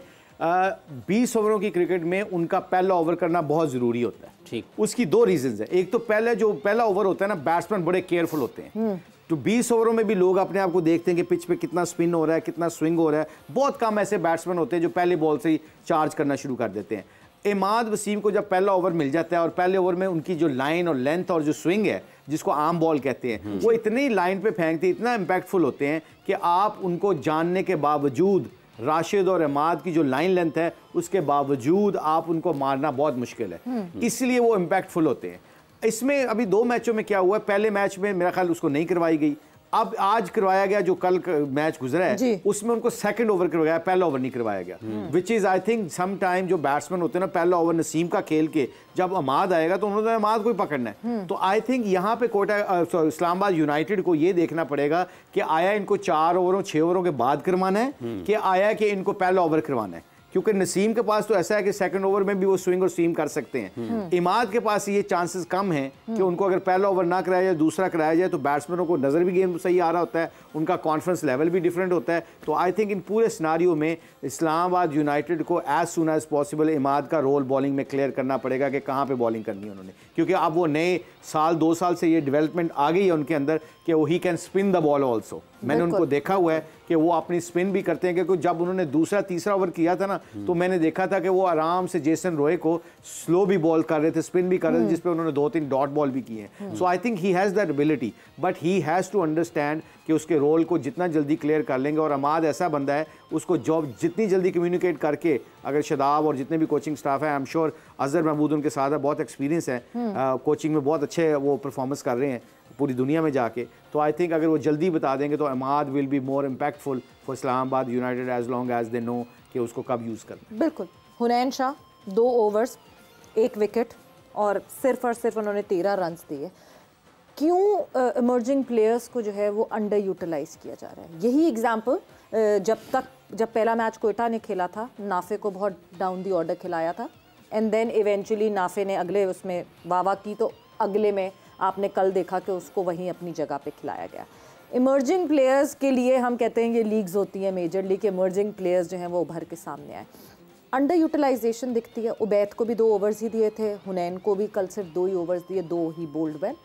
20 ओवरों की क्रिकेट में उनका पहला ओवर करना बहुत ज़रूरी होता है। ठीक, उसकी 2 रीजंस है। एक तो पहला ओवर होता है ना, बैट्समैन बड़े केयरफुल होते हैं, तो 20 ओवरों में भी लोग अपने आप को देखते हैं कि पिच पे कितना स्पिन हो रहा है, कितना स्विंग हो रहा है। बहुत कम ऐसे बैट्समैन होते हैं जो पहले बॉल से ही चार्ज करना शुरू कर देते हैं। इमाद वसीम को जब पहला ओवर मिल जाता है और पहले ओवर में उनकी जो लाइन और लेंथ और जो स्विंग है, जिसको आम बॉल कहते हैं, वो इतनी लाइन पे फेंकते हैं, इतना इम्पैक्टफुल होते हैं कि आप उनको जानने के बावजूद, राशिद और इमाद की जो लाइन लेंथ है उसके बावजूद आप उनको मारना बहुत मुश्किल है, इसलिए वो इम्पैक्टफुल होते हैं। इसमें अभी 2 मैचों में क्या हुआ, पहले मैच में मेरा ख्याल उसको नहीं करवाई गई, अब आज करवाया गया, जो कल मैच गुजरा है उसमें उनको सेकंड ओवर करवाया, पहला ओवर नहीं करवाया गया, which is I think some time जो बैट्समैन होते हैं ना, पहला ओवर नसीम का खेल के जब अमाद आएगा तो उन्होंने अमाद को ही पकड़ना है। तो आई थिंक यहाँ पे कोटा इस्लामाबाद यूनाइटेड को ये देखना पड़ेगा कि आया इनको 4 ओवरों 6 ओवरों के बाद करवाना है कि आया कि इनको पहला ओवर करवाना है, क्योंकि नसीम के पास तो ऐसा है कि सेकंड ओवर में भी वो स्विंग और सीम कर सकते हैं। इमाद के पास ये चांसेस कम हैं कि उनको अगर पहला ओवर ना कराया जाए, दूसरा कराया जाए, तो बैट्समैनों को नज़र भी गेम सही आ रहा होता है, उनका कॉन्फिडेंस लेवल भी डिफरेंट होता है। तो आई थिंक इन पूरे सिनारियो में इस्लामाबाद यूनाइटेड को as soon as possible Imad का रोल बॉलिंग में क्लियर करना पड़ेगा कि कहाँ पे बॉलिंग करनी है उन्होंने, क्योंकि अब वो नए साल 2 साल से ये डेवलपमेंट आ गई है उनके अंदर कि वो he can spin the ball also. मैंने उनको देखा हुआ है कि वो अपनी स्पिन भी करते हैं, क्योंकि जब उन्होंने दूसरा तीसरा ओवर किया था ना, तो मैंने देखा था कि वो आराम से जेसन रॉय को स्लो भी बॉल कर रहे थे, स्पिन भी कर रहे थे, जिसपे उन्होंने 2-3 डॉट बॉल भी किए हैं। So I think he has that ability, but he has to understand कि उसके रोल को जितना जल्दी क्लियर कर लेंगे, और अमाद ऐसा बंदा है, उसको जॉब जितनी जल्दी कम्युनिकेट करके, अगर शदाब और जितने भी कोचिंग स्टाफ है, I am sure Azhar Mahmood उनके साथ है, बहुत एक्सपीरियंस है कोचिंग में, बहुत अच्छे वो परफॉर्मेंस कर रहे हैं पूरी दुनिया में जाके। तो आई थिंक अगर वो जल्दी बता देंगे तो Imad will be more impactful for Islamabad United as long as they know कि उसको कब यूज़ करना। बिल्कुल। हुनैन शाह 2 ओवर्स 1 विकेट और सिर्फ उन्होंने 13 रन दिए। क्यों इमर्जिंग प्लेयर्स को जो है वो अंडर यूटिलाइज किया जा रहा है? यही एग्जाम्पल जब पहला मैच कोयटा ने खेला था, नाफे को बहुत डाउन दी ऑर्डर खिलाया था, एंड देन इवेंचुअली नाफे ने अगले उसमें वाह की, तो अगले में आपने कल देखा कि उसको वहीं अपनी जगह पे खिलाया गया। इमर्जिंग प्लेयर्स के लिए हम कहते हैं ये लीग्स होती हैं, मेजर लीग के इमर्जिंग प्लेयर्स जो हैं वो उभर के सामने आए। अंडर यूटिलाइजेशन दिखती है। उबैद को भी 2 ओवर्स ही दिए थे, हुनैन को भी कल सिर्फ 2 ही ओवर्स दिए, 2 ही बोल्ड वेल।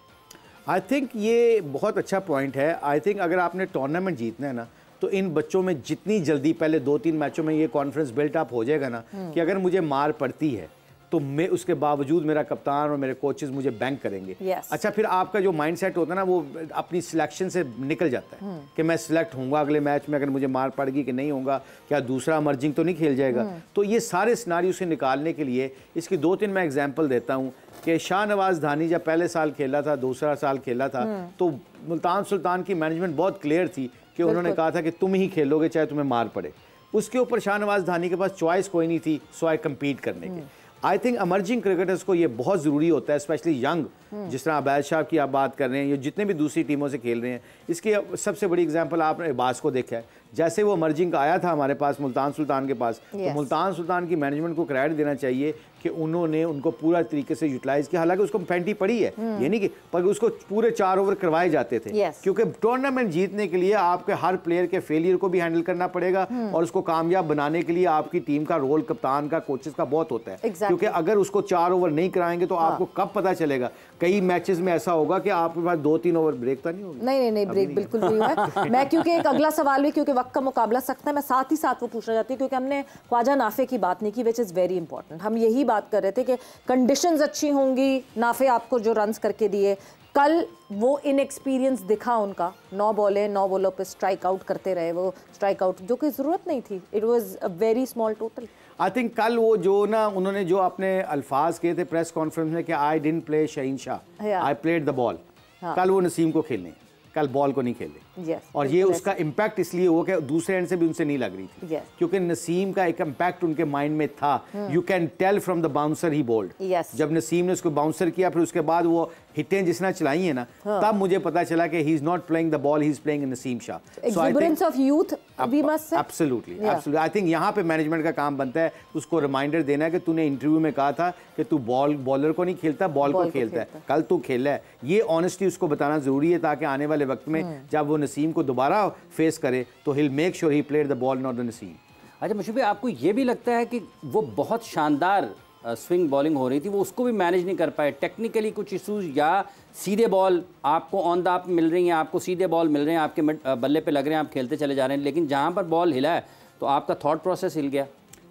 आई थिंक ये बहुत अच्छा पॉइंट है। आई थिंक अगर आपने टूर्नामेंट जीतना है ना, तो इन बच्चों में जितनी जल्दी पहले 2-3 मैचों में ये कॉन्फिडेंस बिल्ट अप हो जाएगा ना कि अगर मुझे मार पड़ती है तो मैं उसके बावजूद मेरा कप्तान और मेरे कोचेस मुझे बैंक करेंगे। अच्छा, फिर आपका जो माइंडसेट होता है ना, वो अपनी सिलेक्शन से निकल जाता है कि मैं सिलेक्ट होऊंगा अगले मैच में, अगर मुझे मार पड़ेगी कि नहीं होगा, क्या दूसरा इमर्जिंग तो नहीं खेल जाएगा। तो ये सारे सिनारियो से निकालने के लिए इसकी 2-3 मैं एग्जाम्पल देता हूँ कि शाहनवाज धानी जब पहले साल खेला था, दूसरा साल खेला था, तो मुल्तान सुल्तान की मैनेजमेंट बहुत क्लियर थी कि उन्होंने कहा था कि तुम ही खेलोगे चाहे तुम्हें मार पड़े। उसके ऊपर शाहनवाज धानी के पास चॉइस कोई नहीं थी सवाए कम्पीट करने के। आई थिंक इमर्जिंग क्रिकेटर्स को ये बहुत ज़रूरी होता है, स्पेशली यंग, जिस तरह अबैद शाह की आप बात कर रहे हैं, ये जितने भी दूसरी टीमों से खेल रहे हैं। इसकी सबसे बड़ी एग्जांपल आपने इबास को देखा है, जैसे वो इमर्जिंग आया था हमारे पास मुल्तान सुल्तान के पास, तो मुल्तान सुल्तान की मैनेजमेंट को क्रेडिट देना चाहिए कि उन्होंने उनको पूरा तरीके से यूटिलाइज किया। हालांकि उसको पेनल्टी पड़ी है, ये नहीं कि, पर उसको पूरे 4 ओवर करवाए जाते थे, क्योंकि टूर्नामेंट जीतने के लिए आपके हर प्लेयर के फेलियर को भी हैंडल करना पड़ेगा और उसको कामयाब बनाने के लिए आपकी टीम का रोल कप्तान का, कोचेस का बहुत होता है। क्योंकि अगर उसको 4 ओवर नहीं कराएंगे तो आपको कब पता चलेगा। कई मैचेस में ऐसा होगा कि आपके पास 2-3 ओवर ब्रेक तो नहीं होगा। नहीं ब्रेक बिल्कुल नहीं हुआ। मैं क्योंकि एक अगला सवाल भी, क्योंकि वक्त का मुकाबला सख्त है, मैं साथ ही साथ वो पूछना चाहती हूँ, क्योंकि हमने ख्वाजा नाफे की बात नहीं की, विच इज़ वेरी इंपॉर्टेंट। हम यही बात कर रहे थे कि कंडीशंस अच्छी होंगी, नाफे आपको जो रन्स करके दिए, कल वो इनएक्सपीरियंस दिखा उनका, 9 बॉलों पे स्ट्राइक आउट करते रहे, वो स्ट्राइक आउट जो कि ज़रूरत नहीं थी, it was a very small total. I think कल वो जो ना उन्होंने जो अपने अल्फाज किए थे प्रेस कॉन्फ्रेंस में कि I didn't play Shaheen Shah, I played the ball, कल वो नसीम को खेलने, कल बॉल को नहीं खेले। और ये उसका इम्पैक्ट इसलिए हुआ कि दूसरे एंड से भी उनसे नहीं लग रही थी, क्योंकि नसीम का एक इम्पैक्ट उनके माइंड में था। You can tell from the bouncer ही बोल्ड। जब नसीम ने उसको बाउंसर किया, फिर उसके बाद वो हिटें जिसने चलाई है ना, तब मुझे पता चला कि he is not playing the ball, he is playing Naseem Shah. Exuberance of youth we must say. Absolutely I think यहाँ पे मैनेजमेंट का काम बनता है उसको रिमाइंडर देना है कि तूने इंटरव्यू में कहा था कि तू बॉलर को नहीं खेलता, बॉल को खेलता है, कल तू खेला है। ये ऑनेस्टी उसको बताना जरूरी है, ताकि आने वाले वक्त में जब वो नसीम को दोबारा फेस करे तो he'll make sure he played the ball not the Naseem. अच्छा मुझे भी, आपको ये भी लगता है कि वो बहुत शानदार स्विंग बॉलिंग हो रही थी, वो उसको भी मैनेज नहीं कर पाए, टेक्निकली कुछ इशूज, या सीधे बॉल आपको ऑन द आप मिल रही हैं, आपको सीधे बॉल मिल रहे हैं, आपके बल्ले पे लग रहे हैं, आप खेलते चले जा रहे हैं, लेकिन जहाँ पर बॉल हिला है तो आपका थॉट प्रोसेस हिल गया।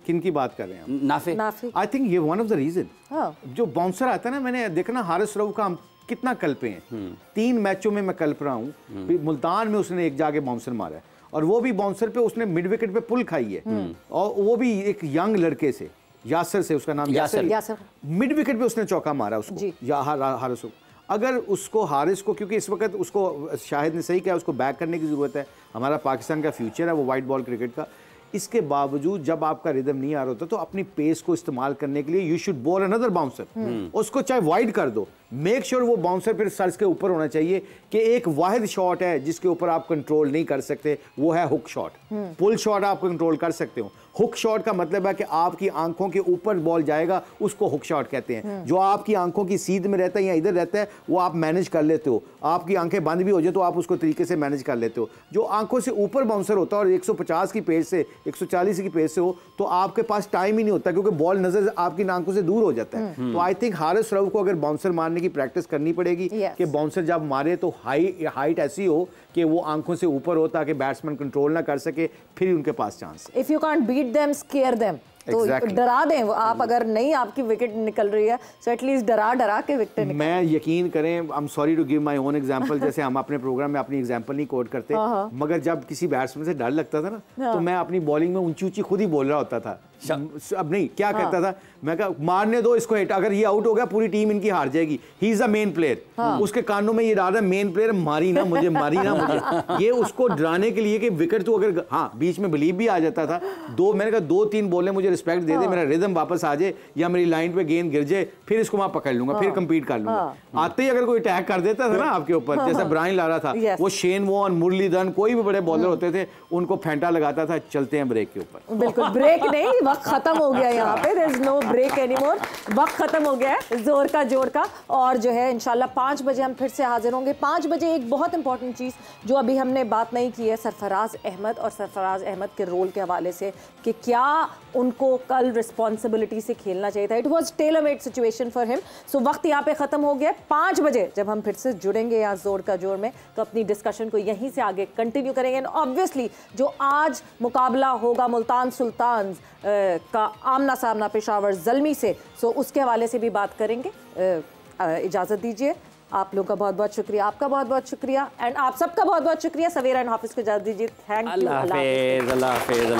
किन की बात कर रहे हैं? नाफे। आई थिंक ये वन ऑफ द रीजन, जो बाउंसर आता है ना, मैंने देखा ना हारिस रऊफ का हम कितना कल्पे हैं, 3 मैचों में मैं कल्प रहा हूँ। मुल्तान में उसने एक जाके बाउंसर मारा है, और वो भी बाउंसर पे उसने मिड विकेट पे पुल खाई है, और वो भी एक यंग लड़के से, यासर से, उसका नाम यासर, मिड विकेट पे उसने चौका मारा उसको, या हारिस को। अगर उसको हारिस को, क्योंकि इस वक्त उसको शाहिद ने सही कहा, उसको बैक करने की जरूरत है, हमारा पाकिस्तान का फ्यूचर है वो वाइट बॉल क्रिकेट का। इसके बावजूद जब आपका रिदम नहीं आ रहा होता तो अपनी पेस को इस्तेमाल करने के लिए you should ball another bouncer, उसको चाहे वाइड कर दो, मेक श्योर वो बाउंसर फिर सर्स के ऊपर होना चाहिए कि एक वाहिद शॉट है जिसके ऊपर आप कंट्रोल नहीं कर सकते, वो है हुक शॉट। पुल शॉट आप कंट्रोल कर सकते हो, हुक शॉट का मतलब है कि आपकी आंखों के ऊपर बॉल जाएगा, उसको हुक शॉट कहते हैं। जो आपकी आंखों की सीध में रहता है या इधर रहता है वो आप मैनेज कर लेते हो, आपकी आंखें बंद भी हो जाए तो आप उसको तरीके से मैनेज कर लेते हो। जो आंखों से ऊपर बाउंसर होता है और 150 की पेस से 140 की पेस से हो तो आपके पास टाइम ही नहीं होता क्योंकि बॉल नजर आपकी आंखों से दूर हो जाता है। तो आई थिंक हारिस रऊफ को अगर बाउंसर मारने की प्रैक्टिस करनी पड़ेगी कि बाउंसर जब मारे तो हाइट ऐसी हो कि वो आंखों से ऊपर हो ताकि बैट्समैन कंट्रोल ना कर सके, फिर उनके पास chance. If you can't beat them scare them, तो डरा दें वो आप, अगर नहीं आपकी विकेट निकल रही है सो एटलीस्ट डरा के विकेट। मैं यकीन करें, I am sorry to give my own example, जैसे हम अपने प्रोग्राम में अपनी एग्जांपल नहीं कोट करते, मगर जब किसी बैट्समैन से डर लगता था ना तो मैं अपनी बॉलिंग में ऊंची ऊंची खुद ही बोल रहा होता था। अब नहीं क्या कहता था, मैं कहा मारने दो इसको हिट, अगर ये आउट हो गया पूरी टीम इनकी हार जाएगी, he is a main player. उसके कानों में ये डाल रहा है मेन प्लेयर, मारी ना मुझे, मारी ना मुझे। ये उसको डराने के लिए कि विकेट तो अगर बीच में बिलीव भी आ जाता था, मैंने कहा 2-3 बॉलें मुझे रिस्पेक्ट दे दे, मेरा रिदम वापस आ जाए या मेरी लाइन पे गेंद गिर जाए, फिर इसको मैं पकड़ लूंगा, फिर कंपीट कर लूंगा। आते ही अगर कोई अटैक कर देता था ना आपके ऊपर, जैसा ब्रायन लारा था, वो शेन वॉर्न, मुरलीधरन, कोई भी बड़े बॉलर होते थे उनको फेंटा लगाता था, चलते हैं ब्रेक के ऊपर। बिल्कुल ब्रेक नहीं, वक्त खत्म हो गया यहाँ पे, there is no break anymore, वक्त खत्म हो गया है जोर का। और जो है इंशाल्लाह 5 बजे हम फिर से हाजिर होंगे। 5 बजे एक बहुत इंपॉर्टेंट चीज़ जो अभी हमने बात नहीं की है, सरफराज अहमद और सरफराज अहमद के रोल के हवाले से कि क्या उनको कल रिस्पॉन्सिबिलिटी से खेलना चाहिए था। It was tailor made situation for him. So वक्त यहाँ पे ख़त्म हो गया। 5 बजे जब हम फिर से जुड़ेंगे यहाँ जोर का जोर में तो अपनी डिस्कशन को यहीं से आगे कंटिन्यू करेंगे। एंड ऑब्वियसली जो आज मुकाबला होगा मुल्तान सुल्तान का आमना सामना पेशावर ज़ल्मी से, सो उसके हवाले से भी बात करेंगे। इजाज़त दीजिए, आप लोगों का बहुत बहुत शुक्रिया, आपका बहुत बहुत शुक्रिया एंड आप सबका बहुत बहुत शुक्रिया। सवेरा एंड हाफिज़ को इजाज़त दीजिए। Thank you. अल्लाह हाफिज़।